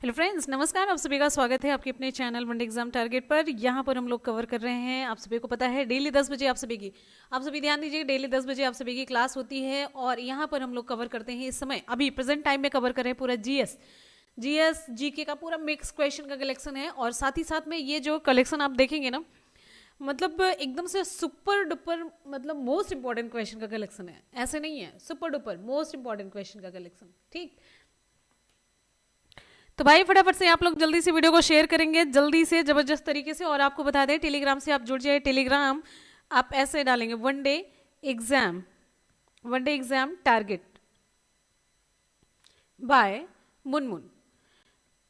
Hello friends, नमस्कार। आप सभी का स्वागत है आपके अपने चैनल वनडे एग्जाम टारगेट पर। यहाँ पर हम लोग कवर कर रहे हैं, आप सभी को पता है, डेली 10 बजे आप सभी ध्यान दीजिए, डेली 10 बजे आप सभी की क्लास होती है। और यहाँ पर हम लोग कवर करते हैं इस समय, अभी प्रेजेंट टाइम में कवर कर रहे हैं पूरा जीएस जीके का पूरा मिक्स क्वेश्चन का कलेक्शन है। और साथ ही साथ में ये जो कलेक्शन आप देखेंगे ना, मतलब एकदम से सुपर डुपर, मतलब मोस्ट इंपॉर्टेंट क्वेश्चन का कलेक्शन है। ऐसे नहीं है, super duper most important question का कलेक्शन। ठीक, तो भाई फटाफट से आप लोग जल्दी से वीडियो को शेयर करेंगे, जल्दी से जबरदस्त तरीके से। और आपको बता दें, टेलीग्राम से आप जुड़ जाए। टेलीग्राम आप ऐसे डालेंगे, exam one day exam target by Munmun,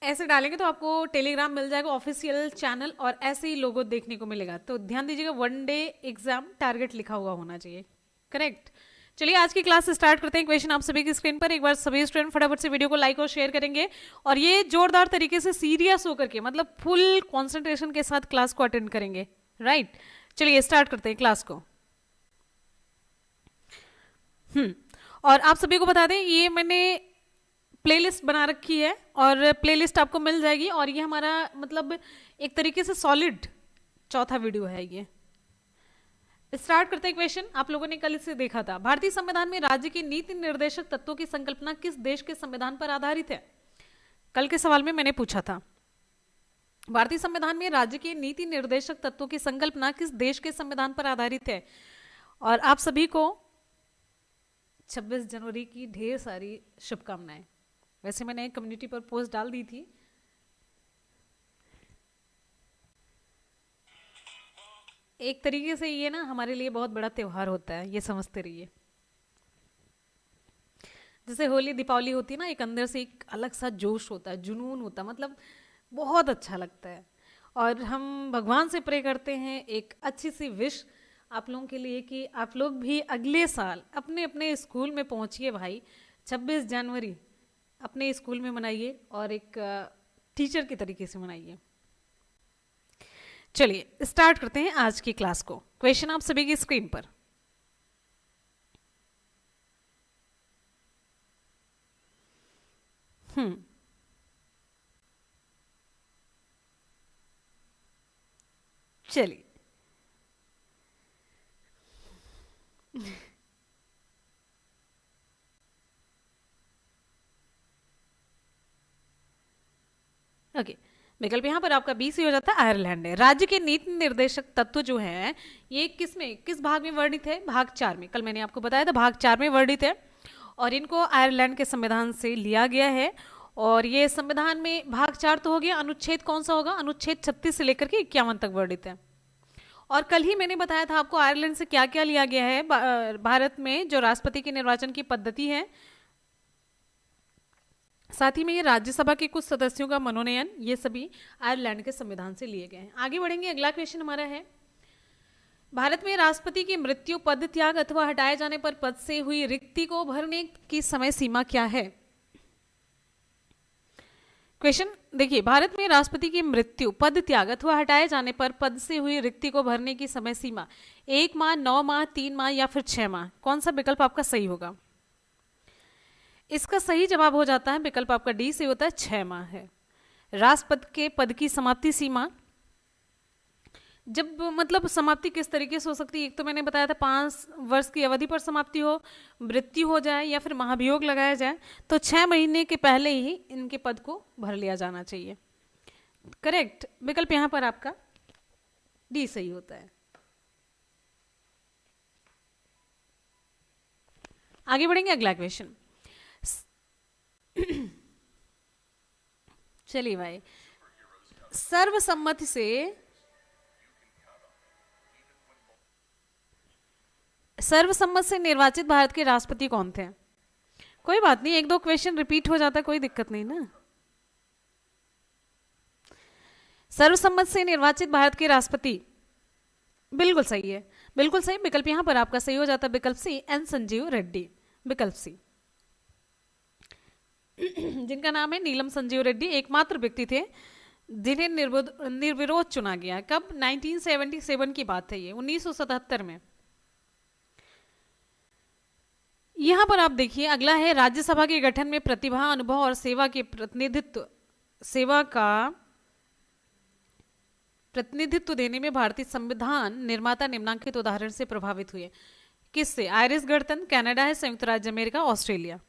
ऐसे डालेंगे तो आपको टेलीग्राम मिल जाएगा, ऑफिशियल चैनल, और ऐसे ही लोगो देखने को मिलेगा। तो ध्यान दीजिएगा, वन डे एग्जाम टारगेट लिखा हुआ होना चाहिए। करेक्ट। चलिए आज की क्लास स्टार्ट करते हैं। क्वेश्चन आप सभी की स्क्रीन पर। एक बार सभी स्टूडेंट फटाफट से वीडियो को लाइक और शेयर करेंगे, और ये जोरदार तरीके से सीरियस होकर के, मतलब फुल कंसंट्रेशन के साथ क्लास को अटेंड करेंगे। राइट, चलिए स्टार्ट करते हैं क्लास को। और आप सभी को बता दें, ये मैंने प्लेलिस्ट बना रखी है, और प्लेलिस्ट आपको मिल जाएगी। और ये हमारा मतलब एक तरीके से सॉलिड चौथा वीडियो है ये। स्टार्ट करते हैं क्वेश्चन। आप लोगों ने कल इसे देखा था। भारतीय संविधान में राज्य की नीति निर्देशक तत्वों की संकल्पना किस देश के संविधान पर आधारित है? कल के सवाल में मैंने पूछा था, भारतीय संविधान में राज्य के नीति निर्देशक तत्वों की संकल्पना किस देश के संविधान पर आधारित है? और आप सभी को 26 जनवरी की ढेर सारी शुभकामनाएं। वैसे मैंने कम्युनिटी पर पोस्ट डाल दी थी। एक तरीके से ये ना हमारे लिए बहुत बड़ा त्योहार होता है, ये समझते रहिए। जैसे होली दीपावली होती है ना, एक अंदर से एक अलग सा जोश होता है, जुनून होता है, मतलब बहुत अच्छा लगता है। और हम भगवान से प्रे करते हैं एक अच्छी सी विश आप लोगों के लिए, कि आप लोग भी अगले साल अपने अपने स्कूल में पहुंचिए भाई। 26 जनवरी अपने स्कूल में मनाइए, और एक टीचर के तरीके से मनाइए। चलिए स्टार्ट करते हैं आज की क्लास को। क्वेश्चन आप सभी की स्क्रीन पर। चलिए ओके, विकल्प यहाँ पर आपका बी से हो जाता है, आयरलैंड है। राज्य के नीति निर्देशक तत्व जो है, ये किस भाग में वर्णित है? भाग 4 में। कल मैंने आपको बताया था भाग 4 में वर्णित है, और इनको आयरलैंड के संविधान से लिया गया है। और ये संविधान में भाग 4 तो हो गया, अनुच्छेद कौन सा होगा? अनुच्छेद 36 से लेकर के 51 तक वर्णित है। और कल ही मैंने बताया था आपको आयरलैंड से क्या क्या लिया गया है। भारत में जो राष्ट्रपति के निर्वाचन की पद्धति है, साथ ही में ये राज्यसभा के कुछ सदस्यों का मनोनयन, ये सभी आयरलैंड के संविधान से लिए गए हैं। आगे बढ़ेंगे, अगला क्वेश्चन हमारा है, भारत में राष्ट्रपति की मृत्यु, पद त्याग अथवा हटाए जाने पर पद से हुई रिक्ति को भरने की समय सीमा क्या है? क्वेश्चन देखिए, भारत में राष्ट्रपति की मृत्यु, पद त्याग अथवा हटाए जाने पर पद से हुई रिक्ति को भरने की समय सीमा 1 माह, 9 माह, 3 माह या फिर 6 माह। कौन सा विकल्प आपका सही होगा? इसका सही जवाब हो जाता है विकल्प आपका डी से होता है, 6 माह है। राष्ट्रपति के पद की समाप्ति सीमा, जब मतलब समाप्ति किस तरीके से हो सकती है? एक तो मैंने बताया था 5 वर्ष की अवधि पर समाप्ति हो, मृत्यु हो जाए, या फिर महाभियोग लगाया जाए, तो 6 महीने के पहले ही इनके पद को भर लिया जाना चाहिए। करेक्ट, विकल्प यहां पर आपका डी सही होता है। आगे बढ़ेंगे, अगला क्वेश्चन। चलिए भाई, सर्वसम्मति से निर्वाचित भारत के राष्ट्रपति कौन थे? कोई बात नहीं, एक दो क्वेश्चन रिपीट हो जाता है, कोई दिक्कत नहीं ना। सर्वसम्मत से निर्वाचित भारत के राष्ट्रपति, बिल्कुल सही है, बिल्कुल सही। विकल्प यहां पर आपका सही हो जाता है, विकल्प सी, एन संजीव रेड्डी। विकल्प सी, जिनका नाम है नीलम संजीव रेड्डी, एकमात्र व्यक्ति थे जिन्हें निर्विरोध चुना गया। कब? 1977 की बात है ये, 1977 में। यहां पर आप देखिए, अगला है, राज्यसभा के गठन में प्रतिभा, अनुभव और सेवा के प्रतिनिधित्व सेवा का प्रतिनिधित्व देने में भारतीय संविधान निर्माता निम्नांकित उदाहरण से प्रभावित हुए। किससे? आयरिश गणतंत्र, कनाडा है, संयुक्त राज्य अमेरिका, ऑस्ट्रेलिया।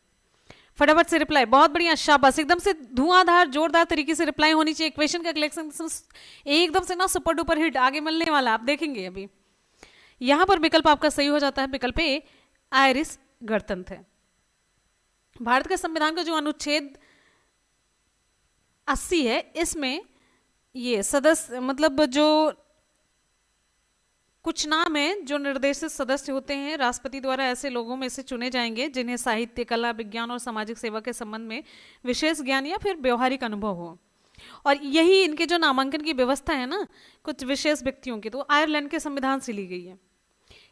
फटाफट से रिप्लाई, बहुत बढ़िया, शाबाश, एकदम से धुआंधार जोरदार तरीके से रिप्लाई होनी चाहिए। क्वेश्चन का कलेक्शन एकदम से ना सुपर डुपर हिट आगे मिलने वाला, आप देखेंगे अभी। यहां पर विकल्प आपका सही हो जाता है, विकल्प ए आयरिश गणतंत्र है। भारत का संविधान का जो अनुच्छेद 80 है, इसमें ये सदस्य मतलब जो कुछ नाम है जो निर्देशित सदस्य होते हैं राष्ट्रपति द्वारा, ऐसे लोगों में से चुने जाएंगे जिन्हें साहित्य, कला, विज्ञान और सामाजिक सेवा के संबंध में विशेष ज्ञान या फिर व्यवहारिक अनुभव हो। और यही इनके जो नामांकन की व्यवस्था है ना कुछ विशेष व्यक्तियों की, तो आयरलैंड के संविधान से ली गई है।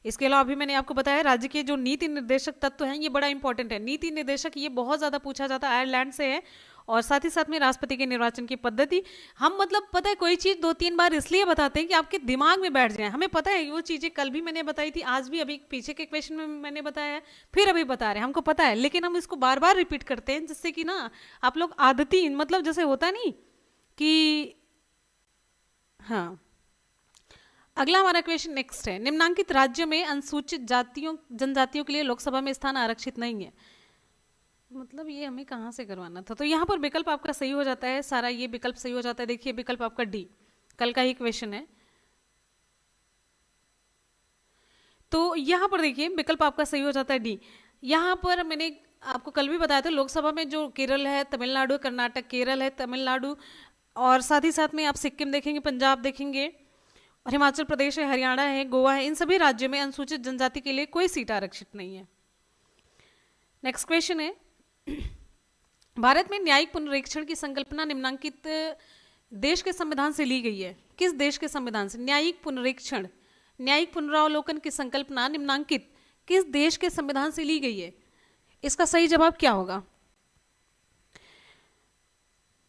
इसके अलावा अभी मैंने आपको बताया राज्य के जो नीति निर्देशक तत्व हैं ये बड़ा इंपॉर्टेंट है। नीति निर्देशक ये बहुत ज्यादा पूछा जाता है, आयरलैंड से है। और साथ ही साथ में राष्ट्रपति के निर्वाचन की पद्धति, हम मतलब पता है कोई चीज 2-3 बार इसलिए बताते हैं कि आपके दिमाग में बैठ जाए। हमें पता है वो चीजें कल भी मैंने बताई थी, आज भी अभी पीछे के क्वेश्चन में मैंने बताया है, फिर अभी बता रहे हैं, हमको पता है, लेकिन हम इसको बार बार रिपीट करते हैं जिससे कि ना आप लोग आदती, मतलब जैसे होता नहीं कि हाँ। अगला हमारा क्वेश्चन नेक्स्ट है, निम्नांकित राज्यों में अनुसूचित जातियों जनजातियों के लिए लोकसभा में स्थान आरक्षित नहीं है। मतलब ये हमें कहाँ से करवाना था? तो यहाँ पर विकल्प आपका सही हो जाता है सारा, ये विकल्प सही हो जाता है। देखिए विकल्प आपका डी, कल का ही क्वेश्चन है। तो यहाँ पर देखिए विकल्प आपका सही हो जाता है डी। यहाँ पर मैंने आपको कल भी बताया था लोकसभा में जो केरल है, तमिलनाडु, कर्नाटक, केरल है, तमिलनाडु, और साथ ही साथ में आप सिक्किम देखेंगे, पंजाब देखेंगे, और हिमाचल प्रदेश है, हरियाणा है, गोवा है, इन सभी राज्यों में अनुसूचित जनजाति के लिए कोई सीट आरक्षित नहीं है। नेक्स्ट क्वेश्चन है, भारत में न्यायिक पुनरीक्षण की संकल्पना निम्नांकित देश के संविधान से ली गई है। किस देश के संविधान से? न्यायिक पुनरीक्षण, न्यायिक पुनरावलोकन की संकल्पना निम्नांकित किस देश के संविधान से ली गई है? इसका सही जवाब क्या होगा?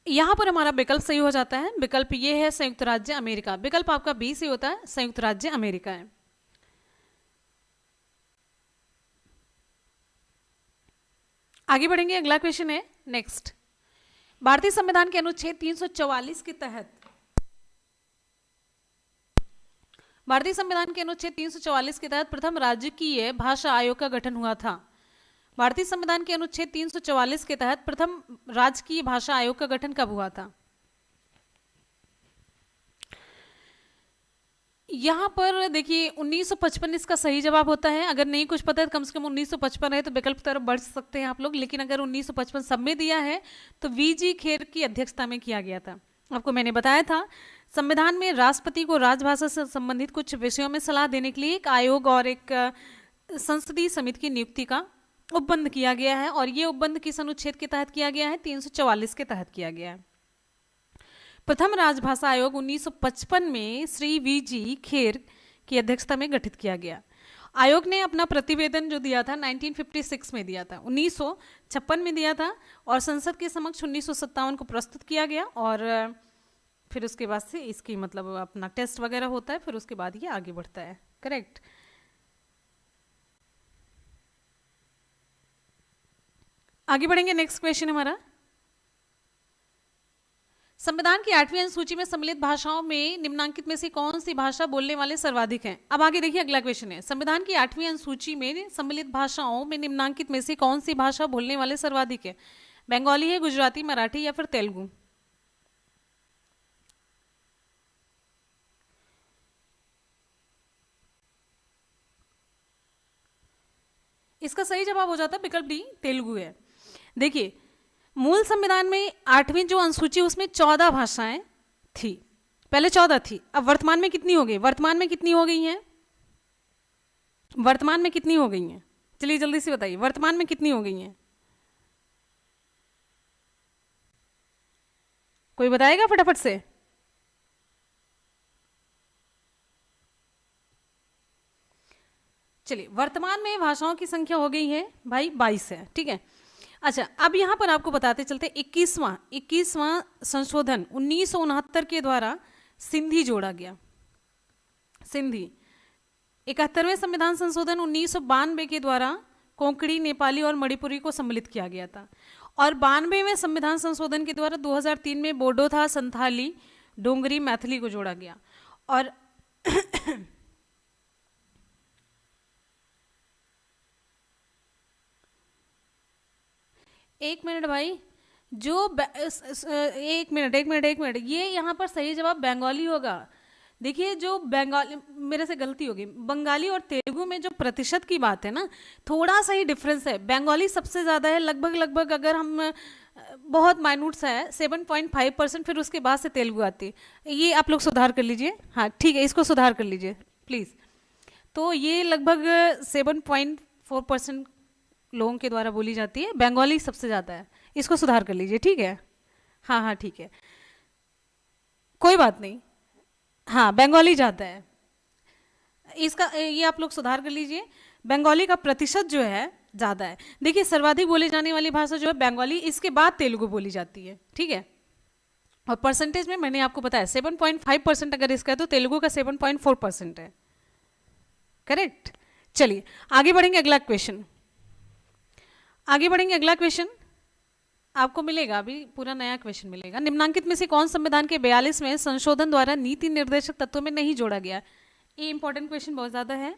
यहां पर हमारा विकल्प सही हो जाता है, विकल्प ये है संयुक्त राज्य अमेरिका। विकल्प आपका बी से होता है, संयुक्त राज्य अमेरिका है। आगे बढ़ेंगे, अगला क्वेश्चन है नेक्स्ट, भारतीय संविधान के अनुच्छेद 344 के तहत, भारतीय संविधान के अनुच्छेद 344 के तहत प्रथम राजकीय भाषा आयोग का गठन हुआ था। भारतीय संविधान के अनुच्छेद 344 के तहत प्रथम राजकीय भाषा आयोग का गठन कब हुआ था? यहां पर देखिए 1955 इसका सही जवाब होता है। अगर नहीं कुछ पता है कम से कम 1955 है तो विकल्प तरफ बढ़ सकते हैं आप लोग, लेकिन अगर 1955 सब में दिया है तो वीजी खेर की अध्यक्षता में किया गया था। आपको मैंने बताया था संविधान में राष्ट्रपति को राजभाषा से संबंधित कुछ विषयों में सलाह देने के लिए एक आयोग और एक संसदीय समिति की नियुक्ति का उपबंध किया गया है, और ये उपबंध किस अनुच्छेद के तहत किया गया है? 344 के तहत किया गया है। प्रथम राजभाषा आयोग 1955 में श्री वीजी खेर की अध्यक्षता में गठित किया गया। आयोग ने अपना प्रतिवेदन जो दिया था 1956 में दिया था, 1956 में दिया था, और संसद के समक्ष 1957 को प्रस्तुत किया गया, और फिर उसके बाद से इसकी मतलब अपना टेस्ट वगैरह होता है, फिर उसके बाद ये आगे बढ़ता है। करेक्ट। आगे बढ़ेंगे, नेक्स्ट क्वेश्चन हमारा, संविधान की 8वीं अनुसूची में सम्मिलित भाषाओं में निम्नांकित में से कौन सी भाषा बोलने वाले सर्वाधिक हैं? अब आगे देखिए अगला क्वेश्चन है, संविधान की 8वीं अनुसूची में सम्मिलित भाषाओं में निम्नांकित में से कौन सी भाषा बोलने वाले सर्वाधिक है? बंगाली है, गुजराती, मराठी या फिर तेलुगु? इसका सही जवाब हो जाता है विकल्प डी, तेलुगु है। देखिए मूल संविधान में 8वीं जो अनुसूची उसमें 14 भाषाएं थी, पहले 14 थी, अब वर्तमान में कितनी हो गई? वर्तमान में कितनी हो गई हैं? वर्तमान में कितनी हो गई हैं? चलिए जल्दी से बताइए, वर्तमान में कितनी हो गई हैं? कोई बताएगा फटाफट से? चलिए वर्तमान में भाषाओं की संख्या हो गई है भाई 22 है, ठीक है। अच्छा अब यहां पर आपको बताते चलते 21वां संशोधन 1969 के द्वारा सिंधी जोड़ा गया। सिंधी 71वें संविधान संशोधन 1992 के द्वारा कोंकणी, नेपाली और मणिपुरी को सम्मिलित किया गया था। और 92 में संविधान संशोधन के द्वारा 2003 में बोडो था, संथाली, डोंगरी, मैथिली को जोड़ा गया। और एक मिनट भाई, एक मिनट, ये यहाँ पर सही जवाब बंगाली होगा। देखिए जो बंगाली, मेरे से गलती होगी, बंगाली और तेलुगु में जो प्रतिशत की बात है ना, थोड़ा सा ही डिफरेंस है। बंगाली सबसे ज़्यादा है, लगभग अगर हम बहुत माइन्यूट सा है 7.5%, फिर उसके बाद से तेलुगु आती है। ये आप लोग सुधार कर लीजिए, हाँ ठीक है, इसको सुधार कर लीजिए प्लीज़। तो ये लगभग 7.4% लोगों के द्वारा बोली जाती है, बंगाली सबसे ज़्यादा है, इसको सुधार कर लीजिए, ठीक है। हाँ हाँ ठीक है, कोई बात नहीं, हाँ बंगाली ज़्यादा है, इसका ये आप लोग सुधार कर लीजिए। बंगाली का प्रतिशत जो है ज़्यादा है। देखिए सर्वाधिक बोली जाने वाली भाषा जो है बंगाली, इसके बाद तेलुगु बोली जाती है, ठीक है। और परसेंटेज में मैंने आपको बताया 7.5% अगर इसका है तो तेलुगु का 7.4% है, करेक्ट। चलिए आगे बढ़ेंगे, अगला क्वेश्चन, अगला क्वेश्चन आपको मिलेगा, अभी पूरा नया क्वेश्चन मिलेगा। निम्नांकित में से कौन संविधान के 42वें संशोधन द्वारा नीति निर्देशक तत्वों में नहीं जोड़ा गया? ये इंपॉर्टेंट क्वेश्चन बहुत ज्यादा है।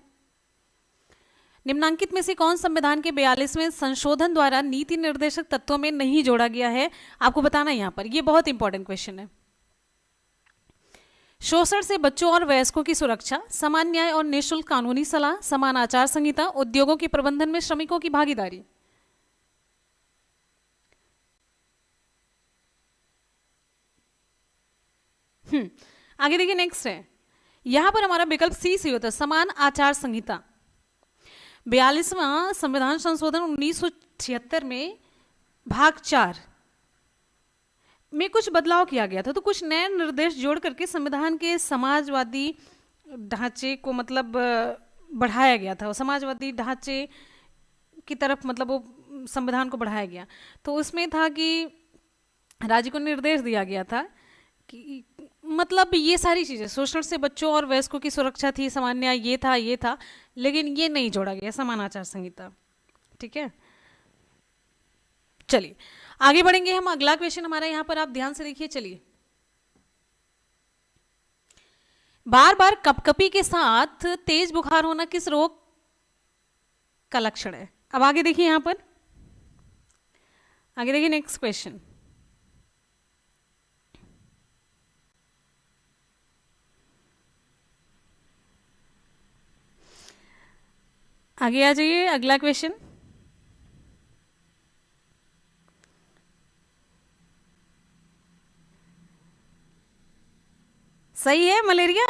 निम्नांकित में से कौन संविधान के 42वें संशोधन द्वारा नीति निर्देशक तत्वों में नहीं जोड़ा गया है, आपको बताना है यहाँ पर, ये बहुत इंपॉर्टेंट क्वेश्चन है। शोषण से बच्चों और वयस्कों की सुरक्षा, समान न्याय और निःशुल्क कानूनी सलाह, समान आचार संहिता, उद्योगों के प्रबंधन में श्रमिकों की भागीदारी। आगे देखिए, नेक्स्ट है, यहां पर हमारा विकल्प सी से होता है, समान आचार संहिता। 42वां संविधान संशोधन 1976 में भाग 4 में कुछ बदलाव किया गया था, तो कुछ नए निर्देश जोड़ करके संविधान के समाजवादी ढांचे को मतलब बढ़ाया गया था, समाजवादी ढांचे की तरफ मतलब वो संविधान को बढ़ाया गया। तो उसमें था कि राज्य को निर्देश दिया गया था कि मतलब ये सारी चीज़ें, शोषण से बच्चों और वयस्कों की सुरक्षा थी, समान न्याय ये था, लेकिन ये नहीं जोड़ा गया, समान आचार संहिता, ठीक है। चलिए आगे बढ़ेंगे हम, अगला क्वेश्चन हमारा यहाँ पर आप ध्यान से देखिए। चलिए, बार बार कपकपी के साथ तेज बुखार होना किस रोग का लक्षण है? अब आगे देखिए, यहाँ पर आगे देखिए, नेक्स्ट क्वेश्चन, आगे आ जाइए, अगला क्वेश्चन। सही है, मलेरिया।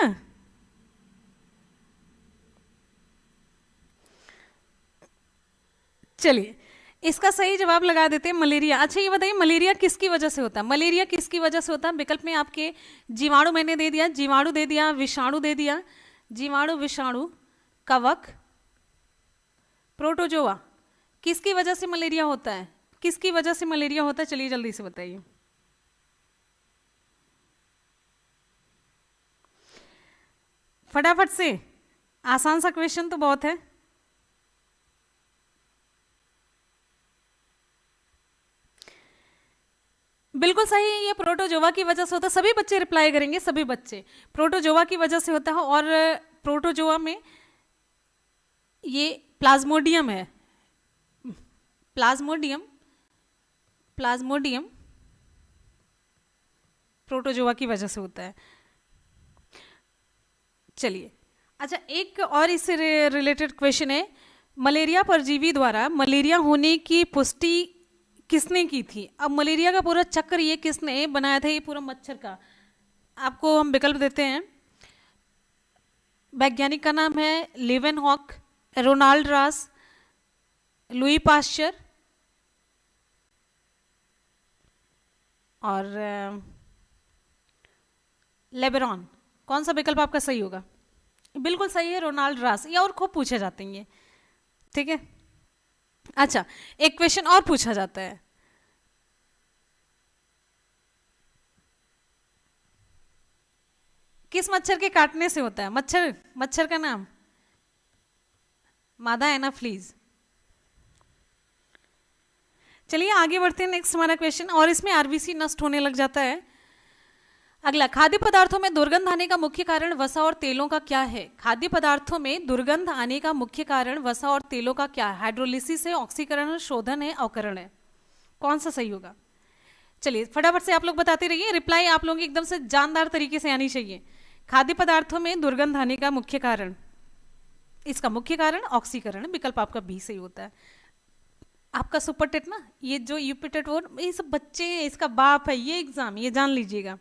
चलिए इसका सही जवाब लगा देते हैं, मलेरिया। अच्छा ये बताइए, मलेरिया किसकी वजह से होता है? मलेरिया किसकी वजह से होता है? विकल्प में आपके जीवाणु मैंने दे दिया, जीवाणु दे दिया, विषाणु दे दिया, जीवाणु, विषाणु, कवक, प्रोटोजोआ। किसकी वजह से मलेरिया होता है? किसकी वजह से मलेरिया होता है? चलिए जल्दी से बताइए। फटाफट से, आसान सा क्वेश्चन तो बहुत है। बिल्कुल सही है, ये प्रोटोजोआ की वजह से होता है। सभी बच्चे रिप्लाई करेंगे, सभी बच्चे, प्रोटोजोआ की वजह से होता है। और प्रोटोजोआ में ये प्लाज्मोडियम है, प्लाज्मोडियम, प्लाज्मोडियम प्रोटोजोआ की वजह से होता है। चलिए, अच्छा एक और इससे रिलेटेड क्वेश्चन है, मलेरिया परजीवी द्वारा मलेरिया होने की पुष्टि किसने की थी? अब मलेरिया का पूरा चक्र ये किसने बनाया था, ये पूरा मच्छर का? आपको हम विकल्प देते हैं, वैज्ञानिक का नाम है लेवेनहॉक, रोनाल्ड रास, लुई पास्चर और लेबरॉन। कौन सा विकल्प आपका सही होगा? बिल्कुल सही है, रोनाल्ड रास। ये और खूब पूछे जाते हैं ये, ठीक है। अच्छा एक क्वेश्चन और पूछा जाता है, किस मच्छर के काटने से होता है? मच्छर, मच्छर का नाम मादा एनाफ्लीज। चलिए आगे बढ़ते हैं, नेक्स्ट हमारा क्वेश्चन, और इसमें आरबीसी नष्ट होने लग जाता है। अगला, खाद्य पदार्थों में दुर्गंध आने का मुख्य कारण वसा और तेलों का क्या है? खाद्य पदार्थों में दुर्गंध आने का मुख्य कारण वसा और तेलों का क्या है? हाइड्रोलिसिस है, ऑक्सीकरण है, शोधन है, अवकरण है? कौन सा सही होगा? चलिए फटाफट से आप लोग बताते रहिए, रिप्लाई आप लोगों की एकदम से जानदार तरीके से आनी चाहिए। खाद्य पदार्थों में दुर्गंध आने का मुख्य कारण, इसका मुख्य कारण ऑक्सीकरण, विकल्प आपका बी सही होता है। आपका सुपर टेट ना, ये जो यूपी टेट वो ये सब बच्चे हैं, इसका बाप है ये एग्जाम, ये जान लीजिएगा।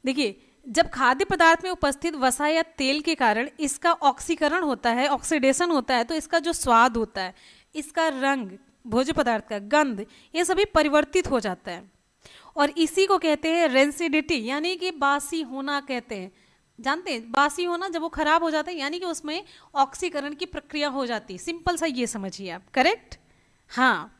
देखिए, जब खाद्य पदार्थ में उपस्थित वसा या तेल के कारण इसका ऑक्सीकरण होता है, ऑक्सीडेशन होता है, तो इसका जो स्वाद होता है, इसका रंग, भोज्य पदार्थ का गंध, ये सभी परिवर्तित हो जाता है और इसी को कहते हैं रेंसिडिटी, यानी कि बासी होना कहते हैं। जानते हैं बासी होना, जब वो खराब हो जाता है यानी कि उसमें ऑक्सीकरण की प्रक्रिया हो जाती है। सिंपल सा ये समझिए आप, करेक्ट? हाँ।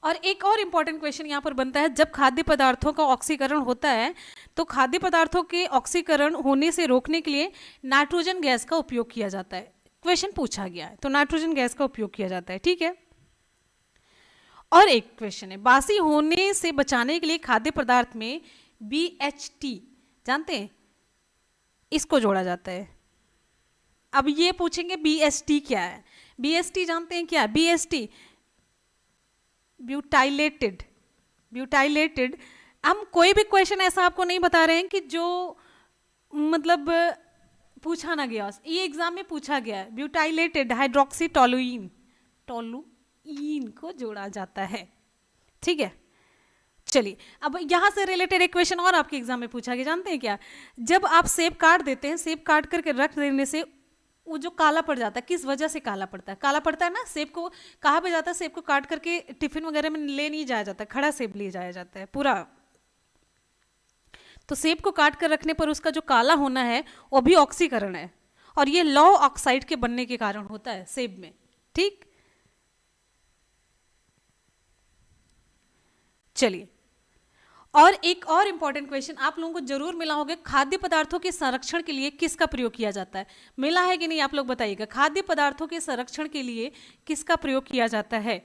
और एक और इंपॉर्टेंट क्वेश्चन यहाँ पर बनता है, जब खाद्य पदार्थों का ऑक्सीकरण होता है तो खाद्य पदार्थों के ऑक्सीकरण होने से रोकने के लिए नाइट्रोजन गैस का उपयोग किया जाता है। क्वेश्चन पूछा गया है तो नाइट्रोजन गैस का उपयोग किया जाता है, ठीक है। और एक क्वेश्चन है, बासी होने से बचाने के लिए खाद्य पदार्थ में BHT, जानते हैं, इसको जोड़ा जाता है। अब ये पूछेंगे BST क्या है? BST जानते हैं क्या है? BST butylated, butylated. हम कोई भी क्वेश्चन ऐसा आपको नहीं बता रहे हैं कि जो मतलब पूछा ना गया, ये एग्जाम में पूछा गया है। ब्यूटाइलेटेड हाइड्रोक्सी टोलुइन, टोलुइन को जोड़ा जाता है, ठीक है। चलिए अब यहां से रिलेटेड एक क्वेश्चन और आपके एग्जाम में पूछा गया, जानते हैं क्या? जब आप सेब काट देते हैं, सेब काट करके रख देने से वो जो काला पड़ जाता है, किस वजह से काला पड़ता है? काला पड़ता है ना, सेब को कहाँ पे जाता है? सेब को काट करके टिफिन वगैरह में ले नहीं जाया जाता, खड़ा सेब ले जाया जाता है पूरा। तो सेब को काट कर रखने पर उसका जो काला होना है वो भी ऑक्सीकरण है, और ये लौ ऑक्साइड के बनने के कारण होता है सेब में, ठीक। चलिए, और एक और इंपॉर्टेंट क्वेश्चन आप लोगों को जरूर मिला होगा, खाद्य पदार्थों के संरक्षण के लिए किसका प्रयोग किया जाता है? मिला है कि नहीं आप लोग बताइएगा। खाद्य पदार्थों के संरक्षण के लिए किसका प्रयोग किया जाता है?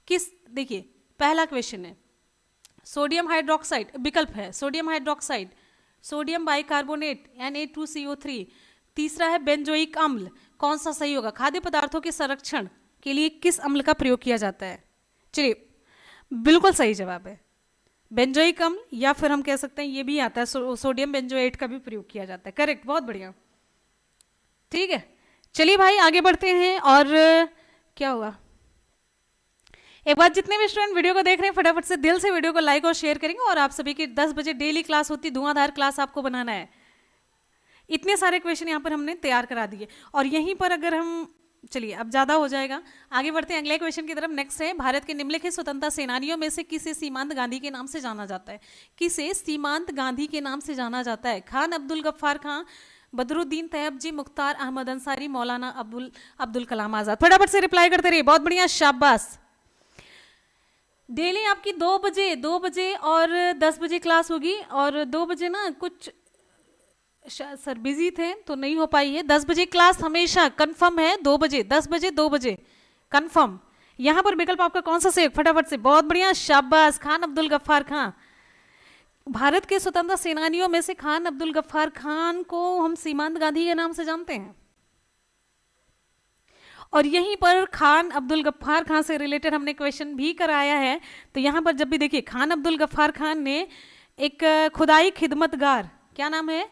किस, देखिए पहला क्वेश्चन है सोडियम हाइड्रोक्साइड, विकल्प है sodium hydroxide, sodium bicarbonate Na2CO3, तीसरा है बेंजोइक अम्ल। कौन सा सही होगा? खाद्य पदार्थों के संरक्षण के लिए किस अम्ल का प्रयोग किया जाता है? चलिए बिल्कुल सही जवाब है बेंजोइक अम्ल, या फिर हम कह सकते हैं ये भी आता है सोडियम बेंजोएट का भी प्रयोग किया जाता है, करेक्ट, बहुत बढ़िया, ठीक है। चलिए भाई आगे बढ़ते हैं, और क्या हुआ, एक बार जितने भी स्टूडेंट वीडियो को देख रहे हैं फटाफट से दिल से वीडियो को लाइक और शेयर करेंगे, और आप सभी की 10 बजे डेली क्लास होती, धुआंधार क्लास आपको बनाना है। इतने सारे क्वेश्चन यहाँ पर हमने तैयार करा दिए, और यहीं पर अगर हम, चलिए अब ज्यादा हो जाएगा, आगे बढ़ते हैं अगले क्वेश्चन की तरफ। नेक्स्ट है, भारत के निम्नलिखित स्वतंत्रता सेनानियों में से किसे सीमांत गांधी के नाम से जाना जाता है? किसे सीमांत गांधी के नाम से जाना जाता है? खान अब्दुल गफ्फार खान, बदरुद्दीन तैयबजी, मुख्तार अहमद अंसारी, मौलाना अब्दुल कलाम आजाद। फटाफट से रिप्लाई करते रहिए, बहुत बढ़िया, शाबाश। डेली आपकी 2 बजे और 10 बजे क्लास होगी, और 2 बजे ना कुछ सर बिजी थे तो नहीं हो पाई है। 10 बजे क्लास हमेशा कंफर्म है, 2 बजे, 10 बजे 2 बजे कंफर्म। यहां पर विकल्प आपका कौन सा सही? फटाफट से, बहुत बढ़िया, शाबाश, खान अब्दुल गफ्फार खान। भारत के स्वतंत्रता सेनानियों में से खान अब्दुल गफ्फार खान को हम सीमांत गांधी के नाम से जानते हैं, और यहीं पर खान अब्दुल गफ्फार खान से रिलेटेड हमने क्वेश्चन भी कराया है। तो यहां पर जब भी देखिए, खान अब्दुल गफ्फार खान ने एक खुदाई खिदमतगार, क्या नाम है?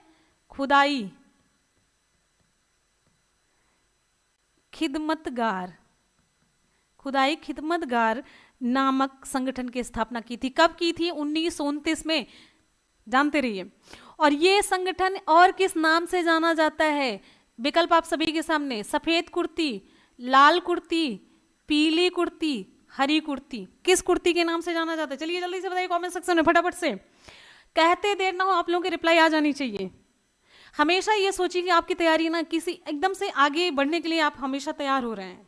खुदाई खिदमतगार, खुदाई खिदमतगार नामक संगठन की स्थापना की थी। कब की थी? 1929 में, जानते रहिए। और ये संगठन और किस नाम से जाना जाता है? विकल्प आप सभी के सामने, सफेद कुर्ती, लाल कुर्ती, पीली कुर्ती, हरी कुर्ती। किस कुर्ती के नाम से जाना जाता है? चलिए जल्दी से बताइए कमेंट सेक्शन में फटाफट से, कहते देर ना हो, आप लोगों की रिप्लाई आ जानी चाहिए। हमेशा ये सोचिए कि आपकी तैयारी ना किसी एकदम से आगे बढ़ने के लिए आप हमेशा तैयार हो रहे हैं।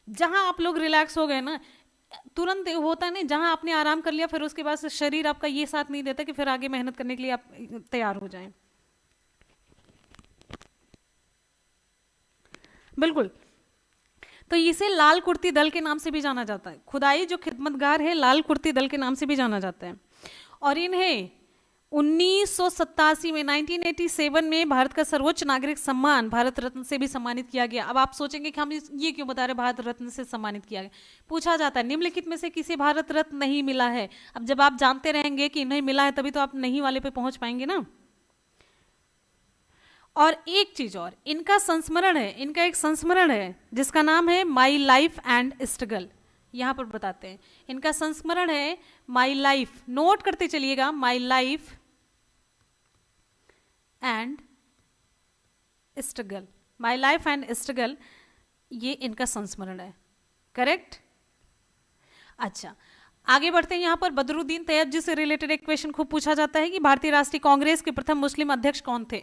जहां आप लोग रिलैक्स हो गए ना, तुरंत होता है ना, जहां आपने आराम कर लिया फिर उसके बाद शरीर आपका ये साथ नहीं देता कि फिर आगे मेहनत करने के लिए आप तैयार हो जाएं। बिल्कुल। तो इसे लाल कुर्ती दल के नाम से भी जाना जाता है। खुदाई जो खिदमतगार है लाल कुर्ती दल के नाम से भी जाना जाता है। और इन्हें 1987 में 1987 में भारत का सर्वोच्च नागरिक सम्मान भारत रत्न से भी सम्मानित किया गया। अब आप सोचेंगे कि हम ये क्यों बता रहे भारत रत्न से सम्मानित किया गया। पूछा जाता है निम्नलिखित में से किसे भारत रत्न नहीं मिला है। अब जब आप जानते रहेंगे कि इन्हें मिला है तभी तो आप नहीं वाले पे पहुंच पाएंगे ना। और एक चीज और, इनका संस्मरण है, इनका एक संस्मरण है जिसका नाम है माई लाइफ एंड स्ट्रगल। यहां पर बताते हैं इनका संस्मरण है माई लाइफ, नोट करते चलिएगा, my life and struggle, my life and struggle, ये इनका संस्मरण है। करेक्ट। अच्छा आगे बढ़ते हैं। यहां पर बदरुद्दीन तैयब से रिलेटेड एक क्वेश्चन खूब पूछा जाता है कि भारतीय राष्ट्रीय कांग्रेस के प्रथम मुस्लिम अध्यक्ष कौन थे।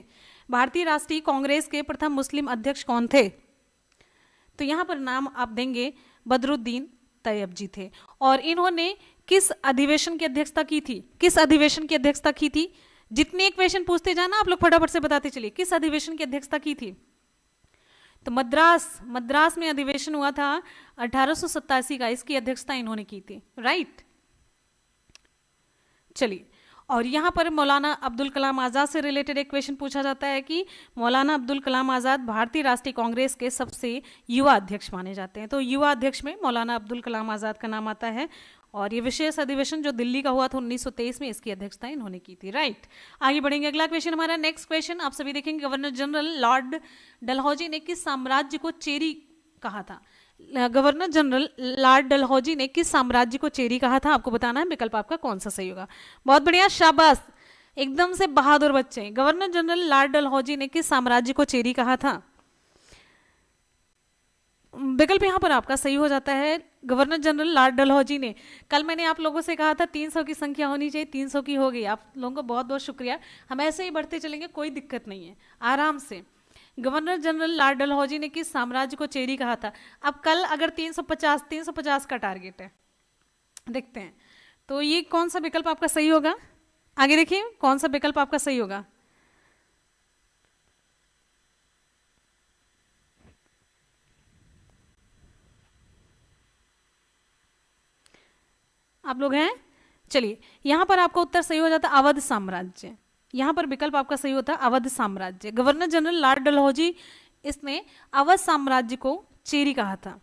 भारतीय राष्ट्रीय कांग्रेस के प्रथम मुस्लिम अध्यक्ष कौन थे। तो यहां पर नाम आप देंगे बदरुद्दीन तैयब जी थे। और इन्होंने किस अधिवेशन की अध्यक्षता की थी, किस अधिवेशन की अध्यक्षता की थी। जितने क्वेश्चन पूछते जाना आप लोग फटाफट से बताते चलिए किस अधिवेशन की अध्यक्षता की थी। तो मद्रास में अधिवेशन हुआ था 1887 का, इसकी अध्यक्षता इन्होंने की थी। राइट। चलिए और यहां पर मौलाना अब्दुल कलाम आजाद से रिलेटेड एक क्वेश्चन पूछा जाता है कि मौलाना अब्दुल कलाम आजाद भारतीय राष्ट्रीय कांग्रेस के सबसे युवा अध्यक्ष माने जाते हैं। तो युवा अध्यक्ष में मौलाना अब्दुल कलाम आजाद का नाम आता है। और ये विशेष अधिवेशन जो दिल्ली का हुआ था 1923 में, इसकी अध्यक्षता इन्होंने की थी। राइट। आगे बढ़ेंगे। अगला क्वेश्चन हमारा नेक्स्ट क्वेश्चन आप सभी देखेंगे। गवर्नर जनरल लॉर्ड डलहौजी ने किस साम्राज्य को चेरी कहा था। गवर्नर जनरल लॉर्ड डलहौजी ने किस साम्राज्य को चेरी कहा था। आपको बताना है विकल्प आपका कौन सा सही होगा। बहुत बढ़िया, शाबाश, एकदम से बहादुर बच्चे। गवर्नर जनरल लॉर्ड डलहौजी ने किस साम्राज्य को चेरी कहा था। विकल्प यहां पर आपका सही हो जाता है, गवर्नर जनरल लॉर्ड डलहौजी ने। कल मैंने आप लोगों से कहा था 300 की संख्या होनी चाहिए, 300 की हो गई। आप लोगों को बहुत बहुत शुक्रिया। हम ऐसे ही बढ़ते चलेंगे, कोई दिक्कत नहीं है, आराम से। गवर्नर जनरल लॉर्ड डलहौजी ने किस साम्राज्य को चेरी कहा था। अब कल अगर 350 का टारगेट है, देखते हैं तो ये कौन सा विकल्प आपका सही होगा। आगे देखिए कौन सा विकल्प आपका सही होगा। आप लोग हैं। चलिए यहां पर आपका उत्तर सही हो जाता अवध साम्राज्य। यहां पर विकल्प आपका सही होता अवध साम्राज्य। गवर्नर जनरल लॉर्ड डलहौजी इसने अवध साम्राज्य को चेरी कहा था।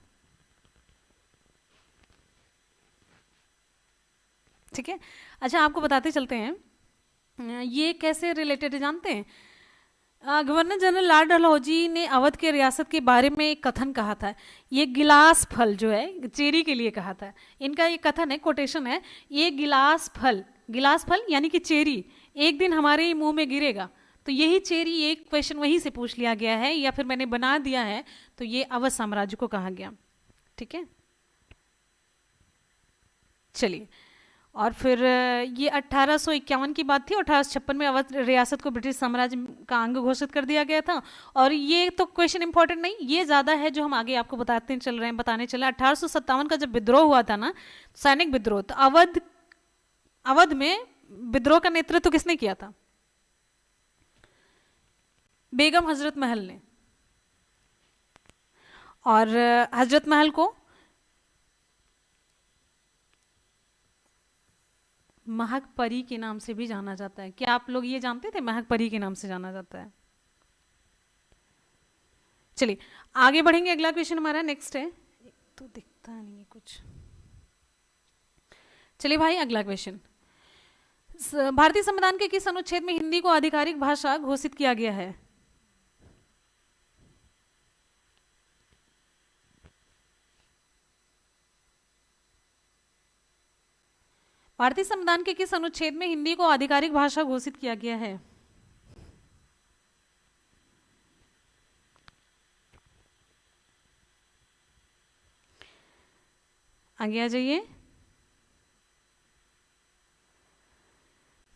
ठीक है। अच्छा आपको बताते चलते हैं ये कैसे रिलेटेड है जानते हैं। गवर्नर जनरल लॉर्ड डलहौजी ने अवध के रियासत के बारे में एक कथन कहा था। ये गिलास फल जो है चेरी के लिए कहा था। इनका ये कथन है, कोटेशन है, ये गिलास फल यानी कि चेरी एक दिन हमारे ही मुंह में गिरेगा। तो यही चेरी, एक क्वेश्चन वहीं से पूछ लिया गया है या फिर मैंने बना दिया है, तो ये अवध साम्राज्य को कहा गया। ठीक है। चलिए और फिर ये 1851 की बात थी। 1856 में अवध रियासत को ब्रिटिश साम्राज्य का अंग घोषित कर दिया गया था। और ये तो क्वेश्चन इंपॉर्टेंट नहीं, ये ज़्यादा है जो हम आगे आपको बताने चल रहे हैं। 1857 का जब विद्रोह हुआ था ना, सैनिक विद्रोह, तो अवध में विद्रोह का नेतृत्व किसने किया था। बेगम हजरत महल ने। और हजरत महल को महक परी के नाम से भी जाना जाता है। क्या आप लोग ये जानते थे महक परी के नाम से जाना जाता है। चलिए आगे बढ़ेंगे। अगला क्वेश्चन हमारा नेक्स्ट है, तो दिखता नहीं है कुछ। चलिए भाई अगला क्वेश्चन, भारतीय संविधान के किस अनुच्छेद में हिंदी को आधिकारिक भाषा घोषित किया गया है। भारतीय संविधान के किस अनुच्छेद में हिंदी को आधिकारिक भाषा घोषित किया गया है। आगे आ जाइए।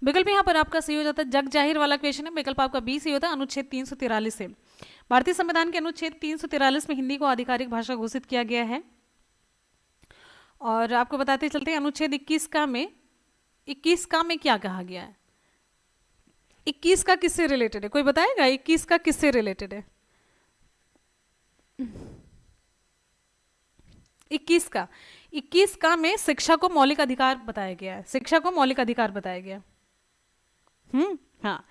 विकल्प यहां पर आपका सही हो जाता है, जग जाहिर वाला क्वेश्चन है, विकल्प आपका बी सही होता है, अनुच्छेद 343 से। भारतीय संविधान के अनुच्छेद 343 में हिंदी को आधिकारिक भाषा घोषित किया गया है। और आपको बताते चलते हैं अनुच्छेद 21 का में क्या कहा गया है। 21 का किससे रिलेटेड है, कोई बताएगा 21 का किससे रिलेटेड है। 21 का में शिक्षा को मौलिक अधिकार बताया गया है, शिक्षा को मौलिक अधिकार बताया गया। हाँ।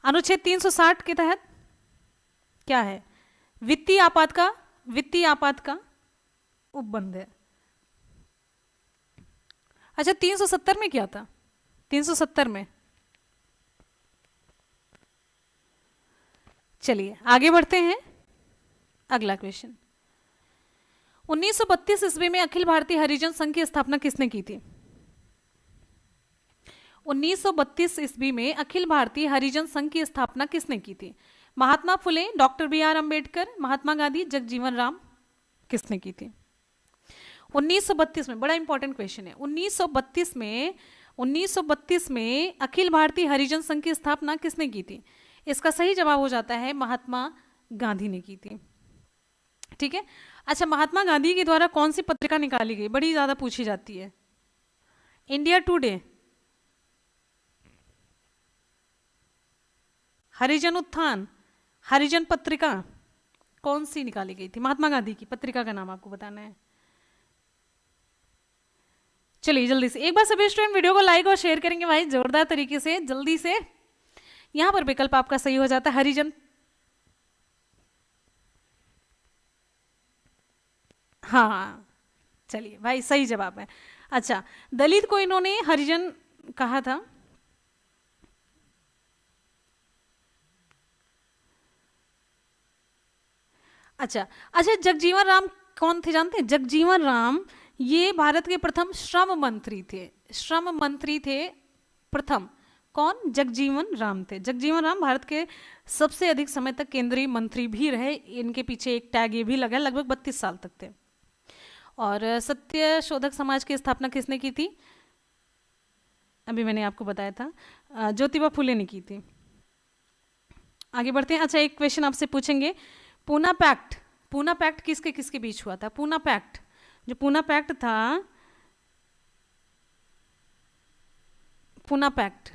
अनुच्छेद 360 के तहत क्या है? वित्तीय आपात का उपबंध है। अच्छा, 370 में क्या था? 370 में, चलिए आगे बढ़ते हैं। अगला क्वेश्चन, 1932 ईस्वी में अखिल भारतीय हरिजन संघ की स्थापना किसने की थी? 1932 ईस्वी में अखिल भारतीय हरिजन संघ की स्थापना किसने की थी? Mahatma Phule, doctor B are Ambedkar, Mahatma Gandhi, Jagjivan Ram, किसने की थी? 1932 में, बड़ा इंपॉर्टेंट क्वेश्चन है। 1932 में अखिल भारतीय हरिजन संघ की स्थापना किसने की थी? इसका सही जवाब हो जाता है महात्मा गांधी ने की थी। ठीक है। अच्छा, महात्मा गांधी के द्वारा कौन सी पत्रिका निकाली गई? बड़ी ज्यादा पूछी जाती है। इंडिया टुडे, हरिजन उत्थान, हरिजन पत्रिका, कौन सी निकाली गई थी? महात्मा गांधी की पत्रिका का नाम आपको बताना है। चलिए जल्दी से एक बार सभी स्टूडेंट वीडियो को लाइक और शेयर करेंगे भाई, जोरदार तरीके से, जल्दी से। यहां पर विकल्प आपका सही हो जाता है हरिजन। हाँ, चलिए भाई, सही जवाब है। अच्छा, दलित को इन्होंने हरिजन कहा था। अच्छा, जगजीवन राम कौन थे जानते हैं? जगजीवन राम ये भारत के प्रथम श्रम मंत्री थे। श्रम मंत्री थे प्रथम। कौन? जगजीवन राम थे। जगजीवन राम भारत के सबसे अधिक समय तक केंद्रीय मंत्री भी रहे। इनके पीछे एक टैग ये भी लगा, लगभग 32 साल तक थे। और सत्य शोधक समाज की स्थापना किसने की थी? अभी मैंने आपको बताया था, ज्योतिबा फुले ने की थी। आगे बढ़ते हैं। अच्छा, एक क्वेश्चन आपसे पूछेंगे, पूना पैक्ट किसके किसके बीच हुआ था? पूना पैक्ट, जो पूना पैक्ट था, पूना पैक्ट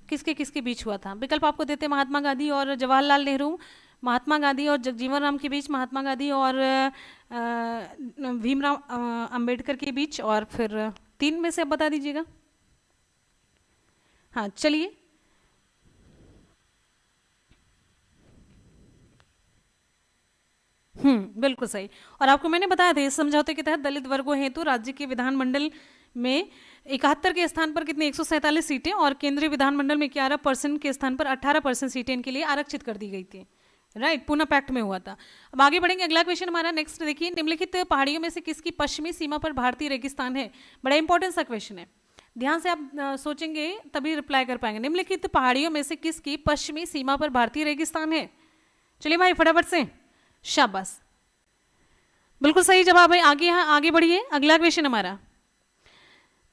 किसके किसके बीच हुआ था? विकल्प आपको देते हैं महात्मा गांधी और जवाहरलाल नेहरू, महात्मा गांधी और जगजीवन राम के बीच, महात्मा गांधी और भीमराव अंबेडकर के बीच, और फिर 3 में से आप बता दीजिएगा। हाँ, चलिए। बिल्कुल सही। और आपको मैंने बताया था, इस समझौते के तहत दलित वर्गों हेतु राज्य के विधानमंडल में 71 के स्थान पर कितने 147 सीटें और केंद्रीय विधानमंडल में 11% के स्थान पर 18% सीटें इनके लिए आरक्षित कर दी गई थी। राइट, पूना पैक्ट में हुआ था। अब आगे बढ़ेंगे। अगला क्वेश्चन हमारा नेक्स्ट देखिए, निम्नलिखित पहाड़ियों में से किसकी पश्चिमी सीमा पर भारतीय रेगिस्तान है? बड़ा इंपॉर्टेंट सा क्वेश्चन है, ध्यान से आप सोचेंगे तभी रिप्लाई कर पाएंगे। निम्नलिखित पहाड़ियों में से किसकी पश्चिमी सीमा पर भारतीय रेगिस्तान है? चलिए भाई फटाफट से, शाबाश, बिल्कुल सही जवाब है। आगे यहाँ आगे बढ़िए। अगला क्वेश्चन हमारा,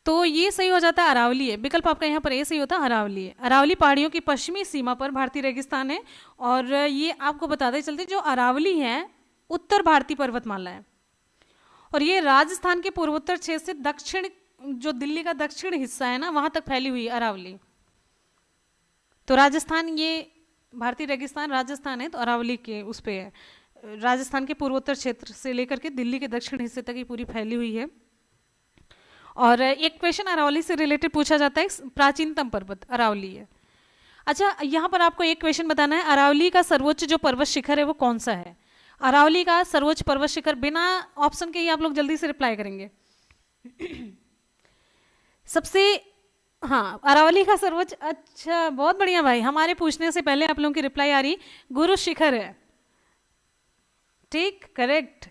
तो ये सही हो जाता है अरावली है। विकल्प आपका यहाँ पर ये सही होता है अरावली है। अरावली पहाड़ियों की पश्चिमी सीमा पर भारतीय रेगिस्तान है। और ये आपको बताते चलते, जो अरावली है उत्तर भारतीय पर्वतमाला है, और ये राजस्थान के पूर्वोत्तर क्षेत्र से दक्षिण, जो दिल्ली का दक्षिण हिस्सा है ना, वहां तक फैली हुई है अरावली। तो राजस्थान, ये भारतीय रेगिस्तान राजस्थान है, तो अरावली के उस पे है। राजस्थान के पूर्वोत्तर क्षेत्र से लेकर के दिल्ली के दक्षिण हिस्से तक ये पूरी फैली हुई है। और एक क्वेश्चन अरावली से रिलेटेड पूछा जाता है, प्राचीनतम पर्वत अरावली है। अच्छा, यहाँ पर आपको एक क्वेश्चन बताना है, अरावली का सर्वोच्च जो पर्वत शिखर है वो कौन सा है? अरावली का सर्वोच्च पर्वत शिखर, बिना ऑप्शन के ही आप लोग जल्दी से रिप्लाई करेंगे। सबसे, हाँ, अरावली का सर्वोच्च, अच्छा बहुत बढ़िया भाई, हमारे पूछने से पहले आप लोगों की रिप्लाई आ रही, गुरु शिखर है। ठीक, करेक्ट।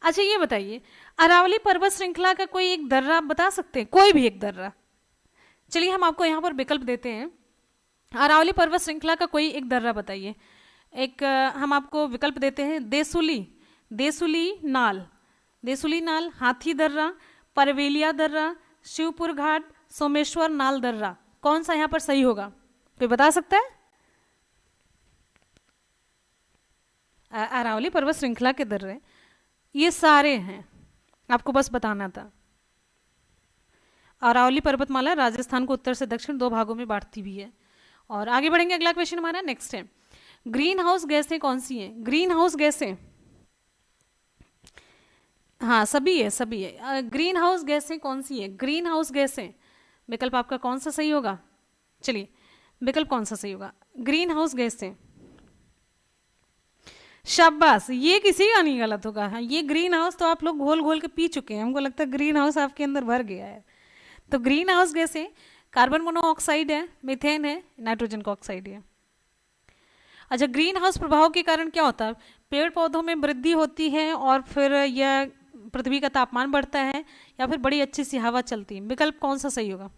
अच्छा, ये बताइए अरावली पर्वत श्रृंखला का कोई एक दर्रा आप बता सकते हैं? कोई भी एक दर्रा। चलिए हम आपको यहाँ पर विकल्प देते हैं, अरावली पर्वत श्रृंखला का कोई एक दर्रा बताइए। एक हम आपको विकल्प देते हैं, देसुली नाल, हाथी दर्रा, परवेलिया दर्रा, शिवपुर घाट, सोमेश्वर नाल दर्रा, कौन सा यहाँ पर सही होगा? कोई बता सकता है? अरावली पर्वत श्रृंखला के दर्रे ये सारे हैं, आपको बस बताना था। अरावली पर्वतमाला राजस्थान को उत्तर से दक्षिण 2 भागों में बांटती भी है। और आगे बढ़ेंगे। अगला क्वेश्चन हमारा नेक्स्ट है, ग्रीन हाउस गैसें कौन सी हैं? ग्रीन हाउस गैसें, हाँ सभी है, सभी है। ग्रीन हाउस गैसें कौन सी है? ग्रीन हाउस गैसें, विकल्प आपका कौन सा सही होगा? चलिए, विकल्प कौन सा सही होगा? ग्रीन हाउस गैसें। शाबाश, ये किसी का नहीं गलत होगा। हाँ, ये ग्रीन हाउस तो आप लोग घोल घोल के पी चुके हैं, हमको लगता है ग्रीन हाउस आपके अंदर भर गया है। तो ग्रीन हाउस गैसें कार्बन मोनोऑक्साइड है, मीथेन है, नाइट्रोजन का ऑक्साइड है। अच्छा, ग्रीन हाउस प्रभाव के कारण क्या होता है? पेड़ पौधों में वृद्धि होती है और फिर यह पृथ्वी का तापमान बढ़ता है, या फिर बड़ी अच्छी सी हवा चलती है। विकल्प कौन सा सही होगा?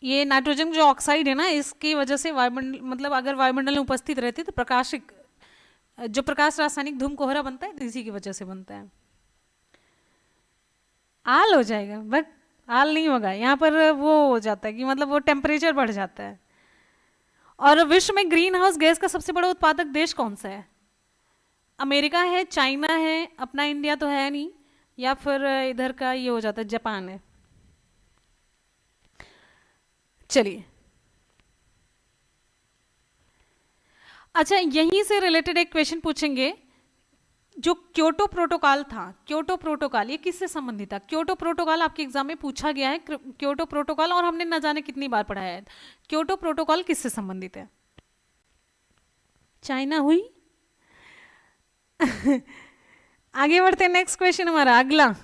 ये नाइट्रोजन जो ऑक्साइड है ना, इसकी वजह से वायुमंडल, मतलब अगर वायुमंडल में उपस्थित रहती है तो प्रकाशिक, जो प्रकाश रासायनिक धूम कोहरा बनता है, तो इसी की वजह से बनता है। आल हो जाएगा, बट आल नहीं होगा यहाँ पर। वो हो जाता है कि मतलब वो टेम्परेचर बढ़ जाता है। और विश्व में ग्रीन हाउस गैस का सबसे बड़ा उत्पादक देश कौन सा है? अमेरिका है, चाइना है, अपना इंडिया तो है नहीं, या फिर इधर का ये हो जाता है जापान है। चलिए, अच्छा यहीं से रिलेटेड एक क्वेश्चन पूछेंगे। जो क्योटो प्रोटोकॉल था, क्योटो प्रोटोकॉल ये किससे संबंधित था? क्योटो प्रोटोकॉल आपके एग्जाम में पूछा गया है, क्योटो प्रोटोकॉल, और हमने न जाने कितनी बार पढ़ा है। क्योटो प्रोटोकॉल किससे संबंधित है? चाइना हुई। आगे बढ़ते हैं, नेक्स्ट क्वेश्चन हमारा अगला।